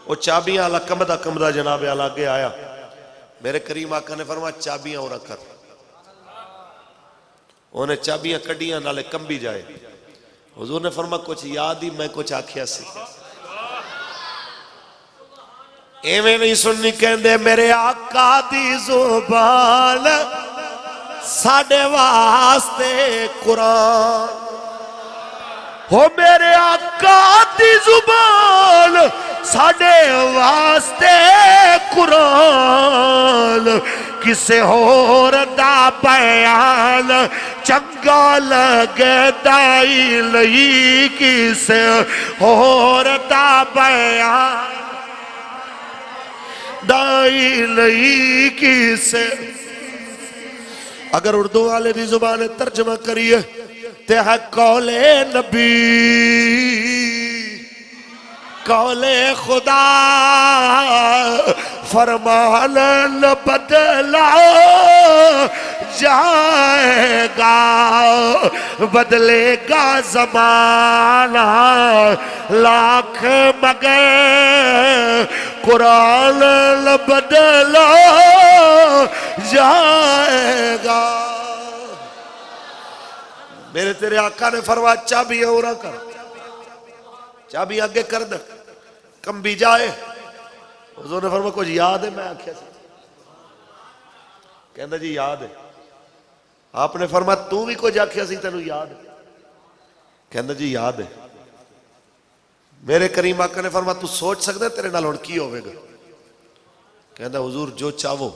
A: وہ چابیاں والا کمدا جناب والا آگے آیا، میرے کریم آقا نے فرمایا چابیاں اور رکھ، انہیں چابیاں کڈیاں نالے کمبی جائے۔ حضور نے فرمایا کچھ یاد ہی میں کچھ آکھیا سی، ایویں نہیں سننی کہندے میرے آقا دی زبان ساڈے واسطے قرآن، ہو میرے آقا دی زبان ساڈے واسطے قرآن، کسے ہور دا بیان چنگا لگے دائی لئی، کسے ہور دا بیان دائی لئی کسے۔ اگر اردو والے دی زبان ترجمہ کریے تے ہے قول نبی، قول خدا، فرمان نہ بدلا جائے گا، بدلے گا زمانہ لاکھ مگر قرآن نہ بدلا جائے گا۔ میرے تیرے آقا نے فرمایا چابی اورا کر، چابی آگے کر دے کمبی جائے۔ حضور نے فرمایا کچھ یاد ہے؟ میں آکھیا سی، کہندا جی یاد ہے۔ آپ نے فرمایا تو بھی کچھ آکھیا سی تینوں یاد ہے؟ کہندا جی یاد ہے۔ میرے کریم آقا نے فرمایا تو سوچ سکدا تیرے نال ہن کی ہوے گا؟ کہندا حضور جو چاہو۔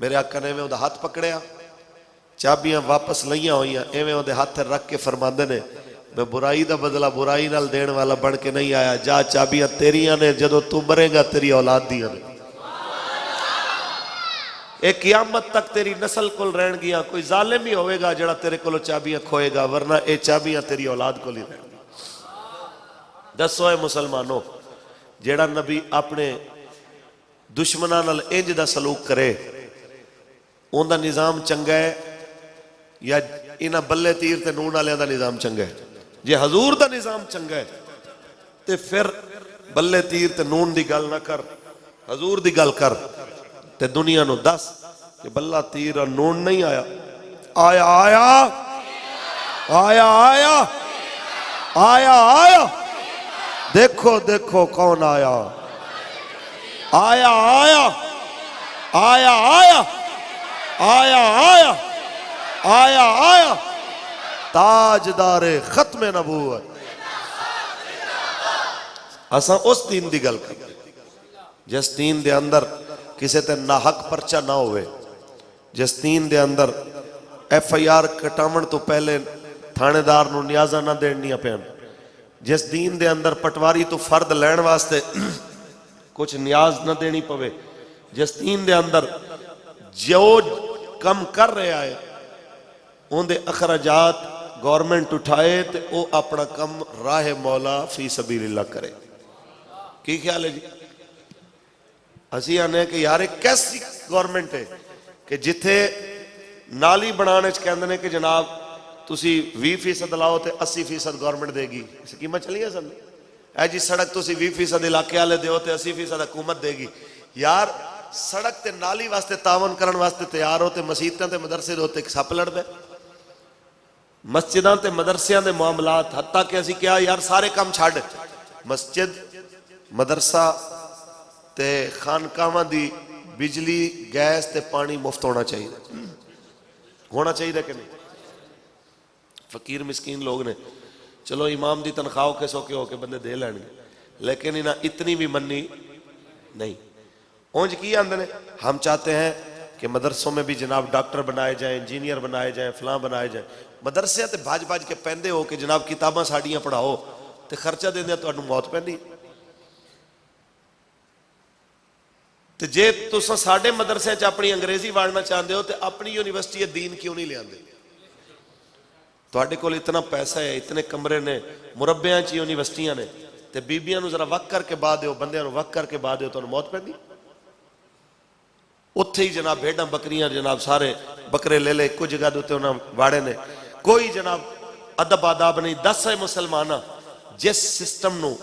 A: میرے آقا نے ایویں اوندا ہاتھ پکڑیا، چابیاں واپس لئیاں ہوئیاں، ایویں اندے ہاتھ رکھ کے فرماندے نے میں برائی دا بدلہ برائی نال دین والا بن کے نہیں آیا، جا چابیاں تیریاں نے، جدو تو مرے گا تیری اولاد دیاں نے، ایک قیامت تک تیری نسل کل رہن گیا، کوئی ظالم ہی ہوئے گا جڑا تیرے کلو چابیاں کھوئے گا، ورنہ اے چابیاں تیری اولاد کو لی رہن گی۔ دسو اے مسلمانوں، جڑا نبی اپنے دشمناں نال انج دا سلوک کرے اون دا نظام چنگا ہے یا انہاں بلے تیر تے نون والیاں دا نظام چنگا ہے؟ جے حضور دا نظام چنگا ہے تے پھر بلے تیر تے نون دی گل نہ کر، حضور دی گل کر تے دنیا نو دس کہ بلہ تیر اور نون نہیں آیا، آیا آیا آیا آیا آیا آیا، دیکھو دیکھو کون آیا، آیا آیا آیا آیا آیا آیا آیا آیا، تاجدار ختم نبوت۔ اساں اس دین دی گل کر جس دین دے اندر کسے تے ناحق پرچہ نہ ہوئے، جس دین دے اندر ایف آئی آر کٹامن تو پہلے تھانے دار نو نیازہ نہ دینیاں پہن، جس دین دے اندر پٹواری تو فرد لین واسطے کچھ نیاز نہ دینی پوے، جس دین دے اندر جو کم کر رہے آئے ان دے اخراجات گورنمنٹ اٹھائے تے او اپنا کم راہ مولا فی سبیل اللہ کرے۔ کی خیال ہے جی؟ اسی آنے کہ یار ایک کیسی گورنمنٹ ہے کہ جتھے نالی بنانے کہندے کہ جناب تسی 20% لاؤ تے 80% گورنمنٹ دے گی، اس قیمت چلی ہے سن اے جی سڑک تسی 20% علاقے والے دیو تے 80% حکومت دے گی۔ یار سڑک تے نالی واسطے تعاون کرن واسطے تیار ہو تے مسجداں تے مدرسے دے تے سپ لڑ دے، مسجداں تے مدرسیاں دے معاملات، حتیٰ کہ اسی کیا یار سارے کام چھاڑ، مسجد مدرسہ تے خانقاواں دی بجلی گیس تے پانی مفت ہونا چاہیے، ہونا چاہیے کہ نہیں؟ فقیر مسکین لوگ نے چلو امام دی تنخواہ کے سوکے ہو کے بندے دے لین گے، لیکن انہاں اتنی بھی منی نہیں۔ اونج کی آندے نے ہم چاہتے ہیں کہ مدرسوں میں بھی جناب ڈاکٹر بنائے جائیں، انجینئر بنائے جائیں، فلاں بنائے جائیں، مدرسے تے بھاج بھاج کے پہندے ہو کہ جناب کتاباں ساڑیاں پڑھاؤ تے خرچہ دے دیا تو انہوں موت پہنی۔ تے جے تساں ساڑے مدرسے چا اپنی انگریزی وارنا چاہتے ہو تے اپنی یونیورسٹی دین کیوں نہیں لے آندے؟ تو آٹے کول اتنا پیسہ ہے، اتنے کمرے نے، مربیاں چی یونیورسٹیاں نے، تے بیبیاں نو ذرا وقت کر کے بعد دیو، بندیاں نو وقت کر کے بعد دیو تو انہوں موت پہنی۔ اتھے ہی جناب بھیڑاں بکریاں جناب سارے بکرے لے لے کچھ جگہ دوتے انہاں واڑے نے کوئی جناب ادب آداب نہیں. 10 مسلمانہ جس سسٹم نو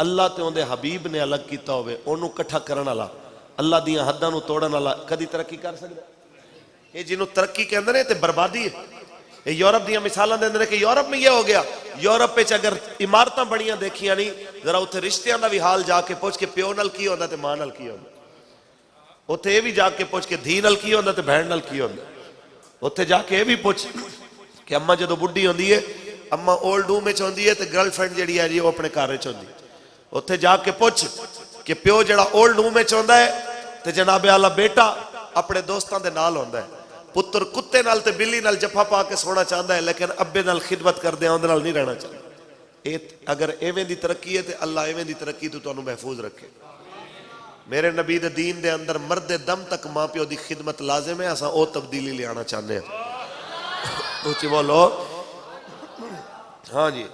A: اللہ تے اندے حبیب نے الگ کیتا ہوئے انہوں کٹھا کرن والا اللہ دیاں حداں نو توڑن والا کدی ترقی کر سکدا؟ یہ جنہوں ترقی کہندے نے تے بربادی ہے. یہ یورپ دیاں مثالاں دیندے نے کہ یورپ میں یہ ہو گیا. یورپ وچ اگر عمارتاں بڑیاں دیکھیاں نہیں ذرا اوتھے رشتیاں دا بھی حال جا کے پوچھ کے پیو نال کی ہوندا تے ماں نال کی ہوندا. اوتھے یہ بھی جا کے پوچھ کے دھی نال کی ہوندا تے بہن نال کی ہوندا. اوتھے جا کے یہ بھی پوچھ کہ اماں جدو بڈھی ہوندی ہے اماں اولڈ ہوم وچ ہوندی ہے تے گرل فرینڈ جڑی ہے جی وہ اپنے گھر وچ ہوندی ہے. اوتھے جا کے پوچھ کہ پیو جڑا اولڈ ہوم وچ ہوندا ہے تے جناب اعلی بیٹا اپنے دوستاں دے نال ہوندا ہے. پتر کتے نال تے بلی نال جفا پا کے سونا چاہتا ہے لیکن ابے نال خدمت کر دے اندے نال نہیں رہنا چاہتا. اگر ایویں دی ترقی ہے تے اللہ ایویں دی ترقی تو تانوں محفوظ رکھے. میرے نبی دے دین دے اندر مرد دم تک ماں پیو دی خدمت لازم ہے. اساں او تبدیلی لے آنا چاہنے ہیں. اونچی بولو ہاں جی.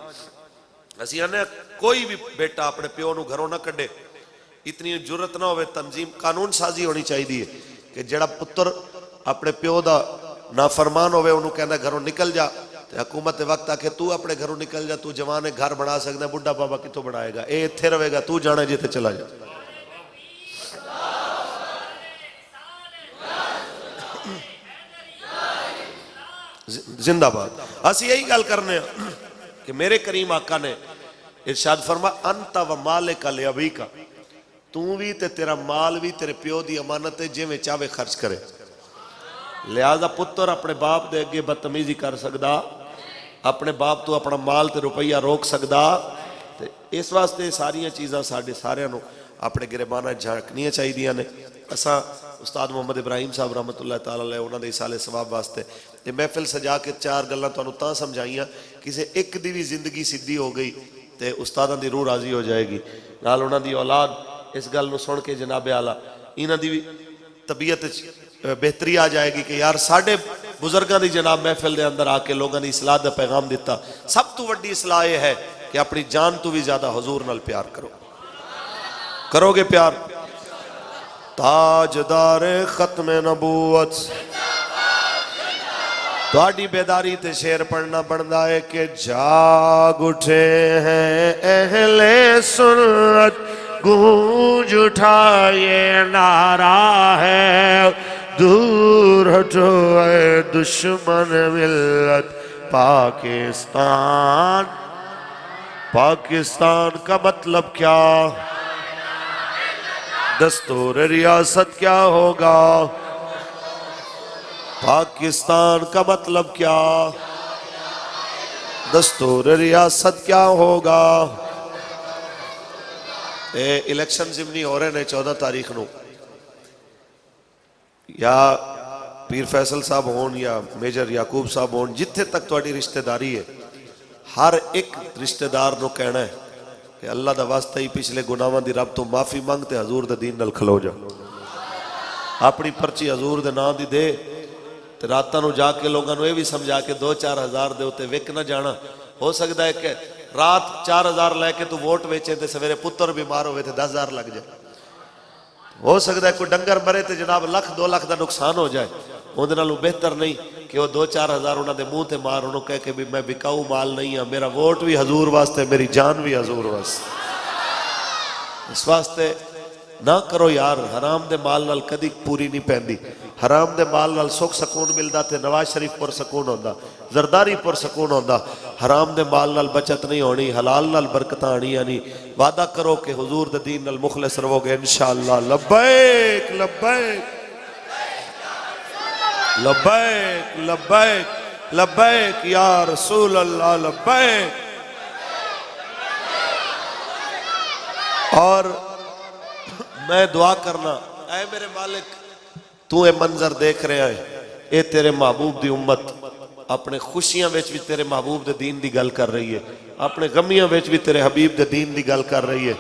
A: اسی آنے کوئی بھی بیٹا اپنے پیو نو گھروں نہ کڈے. اتنی جرت نہ ہوئے. تنظیم قانون سازی ہونی چاہیے کہ جڑا پتر اپنے پیو دا نافرمان ہوئے انہوں کہنا گھروں نکل جا تے حکومت وقت آکے تو اپنے گھروں نکل جا. تو جوانے گھر بنا سکتا ہے بڑھا بابا کتوں بنائے گا. اے اتھے روے گا تو جانا جیتے چلا جا. زندہ باد. اسی یہی گل کرنے ہیں کہ میرے کریم آقا نے ارشاد فرما انت و مالک لابیک تو بھی تے تیرا مال بھی تیرے پیو دی امانت ہے جے میں چاہے خرچ کرے. لہذا پتر اپنے باپ دے اگے بدتمیزی کر سکدا اپنے باپ تو اپنا مال تے روپیہ روک سکدا. اس واسطے ساریاں چیزاں ساڑھے سارے نو اپنے گریبانہ جھانکنیاں چاہی دیاں نے. اساں استاد محمد ابراہیم صاحب رحمت اللہ تعالیٰ علیہ انہوں نے اسالے ثواب واسطے یہ محفل سجا کے 4 گلاں تو تاں سمجھائیاں کسی ایک دی بھی زندگی سدھی ہو گئی تے استاداں دی روح راضی ہو جائے گی. نال انہوں دی اولاد اس گل نو سن کے جناب اعلیٰ انہوں دی بھی طبیعت بہتری آ جائے گی کہ یار ساڑھے بزرگاں دی جناب محفل دے اندر آ کے لوگاں نے اصلاح دا پیغام دیتا. سب تو وڈی اصلاح یہ ہے کہ اپنی جان تو بھی زیادہ حضور نال پیار کرو. کرو گے پیار؟ تاجدار ختم نبوت تواڈی بیداری تے شعر پڑھنا بندا ہے کہ جاگ اٹھے ہیں اہل سنت گونج اٹھا یہ نعرہ ہے دور ہٹو اے دشمن ملت پاکستان. پاکستان کا مطلب کیا؟ دستور ریاست کیا ہوگا؟ پاکستان کا مطلب کیا؟ دستور ریاست کیا ہوگا؟ الیکشن ضمنی ہو رہے ہیں 14 تاریخ نو. یا پیر فیصل صاحب ہون یا میجر یعقوب صاحب ہون جتھے تک تواڈی رشتہ داری ہے ہر ایک رشتہ دار نو کہنا ہے کہ اللہ دا واسطہ ہی پچھلے گناہاں دی رب تو معافی مانگتے حضور دے دین نال کھلو جا. اپنی پرچی حضور دے نام دی دے تے راتاں نو جا کے لوگاں نو یہ بھی سمجھا کے 2-4 ہزار دے ہوتے وک نہ جانا. ہو سکتا ہے کہ رات 4 ہزار لے کے تو ووٹ ویچے تے سویرے پتر بیمار ہوئے تے 10 ہزار لگ جائے. ہو سکتا ہے کوئی ڈنگر مرے تے جناب 1-2 لاکھ دا نقصان ہو جائے. اون دے نالوں بہتر نہیں کہ وہ 2-4 ہزار انہوں دے منہ تے مار انہوں کہہ کے بھی میں بکاؤ مال نہیں ہاں میرا ووٹ بھی حضور واسطے میری جان بھی حضور واسطے. اس واسطے نہ کرو یار. حرام دے مال نال کدی پوری نہیں پیندی. حرام دے مال نال سکھ سکون ملدا تے نواز شریف پر سکون ہوندا زرداری پر سکون ہوندا. حرام دے مال نال بچت نہیں ہونی حلال نال برکتاں آنی آنی. وعدہ کرو کہ حضور دے دین نال مخلص رہو گے انشاءاللہ. لبیک لبیک لبیک لبیک لبیک یا رسول اللہ لبیک. اور میں دعا کرنا اے میرے مالک تو اے منظر دیکھ رہے ہیں اے تیرے محبوب دی امت اپنے خوشیاں ویچ بھی تیرے محبوب دے دین دی گل کر رہی ہے اپنے غمیاں ویچ بھی تیرے حبیب دے دین دی گل کر رہی ہے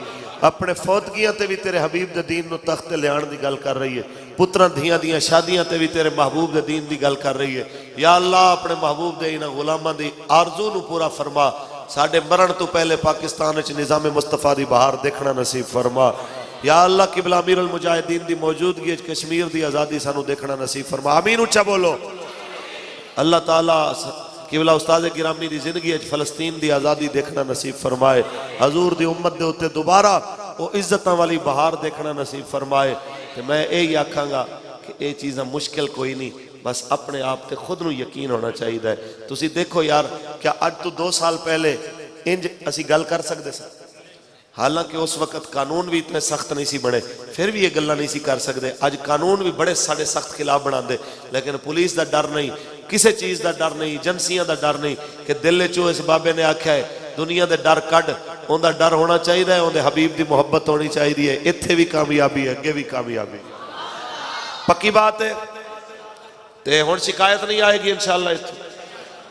A: اپنے فوتگیاں تے بھی تیرے حبیب دے دین نو تخت لیان دی گل کر رہی ہے پتران دھیاں دیاں شادیاں تے بھی تیرے محبوب دے دین دی گل کر رہی ہے. یا اللہ اپنے محبوب دے انہاں غلاماں دی آرزو نو پورا فرما. ساڑھے مرن تو پہلے پاکستان اچھ نظام مصطفیٰ دی بہار دیکھنا نصیب فرما. یا اللہ قبلہ امیر المجاہدین دی موجودگی کشمیر دی آزادی سانو دیکھنا نصیب فرما. آمین اچھا بولو. اللہ تعالیٰ قبلہ استاد گرامی دی زندگی اچ فلسطین دی آزادی دیکھنا نصیب فرمائے، حضور دی امت دے ہوتے دوبارہ وہ عزتاں والی بہار دیکھنا نصیب فرمائے۔ کہ میں یہی آکھاں گا کہ یہ چیزاں مشکل کوئی نہیں، بس اپنے آپ تے خود نو یقین ہونا چاہیے ہے۔ تسی دیکھو یار، کیا اج تو 2 سال پہلے انج اسی گل کر سکتے سن؟ حالانکہ اس وقت قانون بھی اتنے سخت نہیں سی بنے، پھر بھی یہ گلہ نہیں سی کر سکتے۔ آج قانون بھی بڑے ساڑے سخت خلاف بنا دے، لیکن پولیس دا ڈر نہیں، کسے چیز دا ڈر نہیں، ایجنسیاں دا ڈر نہیں، کہ دل چو اس بابے نے آکھا ہے دنیا دے ڈر کڈ، ان دا ڈر ہونا چاہیے ہے، ان دے حبیب دی محبت ہونی چاہیے ہے۔ اتھے بھی کامیابی ہے، اگے بھی کامیابی، پکی بات ہے۔ تے ہن شکایت نہیں آئے گی انشاءاللہ۔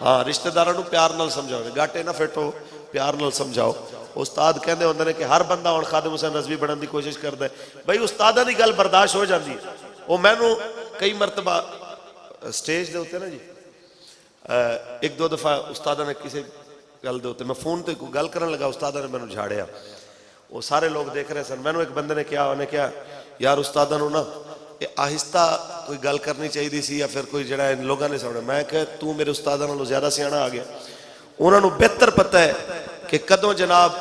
A: ہاں، رشتہ داروں پیار نال سمجھاؤ، گاٹے نہ پھیٹو، پیار نال سمجھاؤ۔ استاد کہندے ہوندے نے کہ ہر بندہ ہن خادم حسین رضوی بنن دی کوشش کردا ہے، بھائی استاداں دی گل برداشت ہو جاندی ہے۔ وہ مینوں کئی مرتبہ سٹیج دے ہوتے نا جی، 1-2 دفعہ استاداں نے کسی گل دے ہوتے میں فون تے کوئی گل کرن لگا، استاداں نے مینوں جھاڑیا، وہ سارے لوگ دیکھ رہے سن۔ مینوں ایک بندے نے کیا، انہیں کیا یار استاداں نوں نا آہستہ کوئی گل کرنی چاہیے سی، یا پھر کوئی جڑا ان لوگاں نے سمجھا۔ میں کہ تو میرے استاداں نالوں زیادہ سیاںا آ گیا۔ انہاں نوں بہتر پتہ ہے کہ کدوں جناب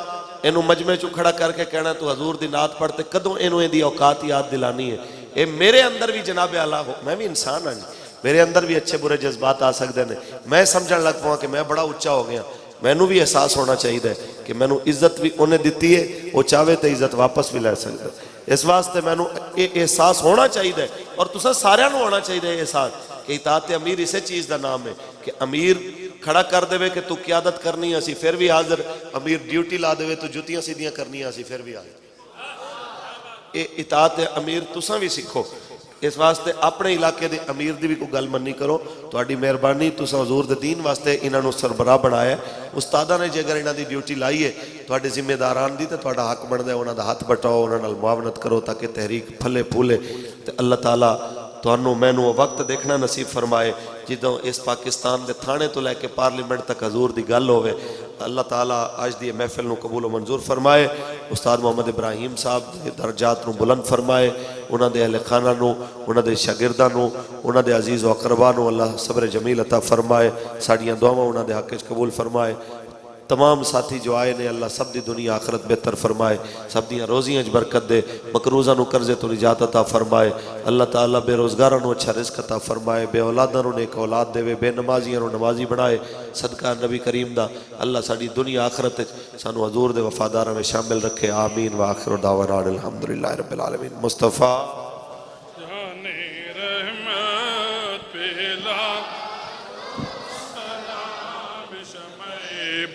A: اینوں مجمع چوں کھڑا کر کے کہنا تو حضور دی نعت پڑھتے، کدوں اینوں دی اوقات یاد دلانی ہے۔ اے میرے اندر بھی جناب اعلیٰ ہو، میں بھی انسان ہاں جی، میرے اندر بھی اچھے برے جذبات آ سکتے ہیں۔ میں سمجھن لگ پاؤں کہ میں بڑا اونچا ہو گیا، مینوں بھی احساس ہونا چاہیے کہ مینوں عزت بھی انہیں دیتی ہے، وہ چاہے تو عزت واپس بھی لے سکتا ہے۔ اس واسطے مینوں احساس ہونا چاہیے، اور تساں سارے نوں ہونا چاہیے احساس کہ اطاعت امیر اسے چیز دا نام ہے کہ امیر کھڑا کر دے کہ تو قیادت کرنی ہے، اسی پھر بھی حاضر۔ امیر ڈیوٹی لا دے تو جتیاں سیدھیاں کرنی ہے، اسی پھر بھی حاضر۔ اطاعت امیر تساں بھی سکھو۔ اس واسطے اپنے علاقے دے امیر دی بھی کوئی گل منی کرو، تہاڈی مہربانی، تساں حضور دے دین واسطے انہاں نوں سربراہ بنایا ہے۔ استاداں نے جے اگر انہاں دی ڈیوٹی لائی ہے تہاڈے ذمہ داران دی، تے تہاڈا حق بندا ہے انہاں دا ہاتھ بٹاؤ، انہاں نال معاونت کرو تاکہ تحریک پھلے پھولے۔ تے اللہ تعالیٰ تانوں مینوں وقت دیکھنا نصیب فرمائے جدوں اس پاکستان دے تھانے تو لے کے پارلیمنٹ تک حضور دی گل ہوئے۔ اللہ تعالیٰ آج دی محفل نو قبول و منظور فرمائے، استاد محمد ابراہیم صاحب دے درجات نو بلند فرمائے، انہاں دے اہل خانہ نو، انہاں دے شاگرداں نو، انہاں دے عزیز و اقرباء نو اللہ صبر جمیل عطا فرمائے، ساڑیاں دعاواں انہاں دے حق وچ قبول فرمائے۔ تمام ساتھی جو آئے نے اللہ سب دی دنیا آخرت بہتر فرمائے، سب دیاں روزیاں اچ برکت دے، مقروضاں نو قرضے تو نجات عطا فرمائے۔ اللہ تعالیٰ بے روزگاراں نو اچھا رزق عطا فرمائے، بے اولاداں نو نیک اولاد دے، بے نمازیاں نو نمازی بنائے، صدقہ نبی کریم دا اللہ ساڑی دنیا آخرت سانو حضور دے وفاداراں میں شامل رکھے۔ آمین وآخر دعوانا الحمدللہ رب العالمین۔ مصطفیٰ
C: جان رحمت پیلا سلام شمع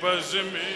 C: بز میں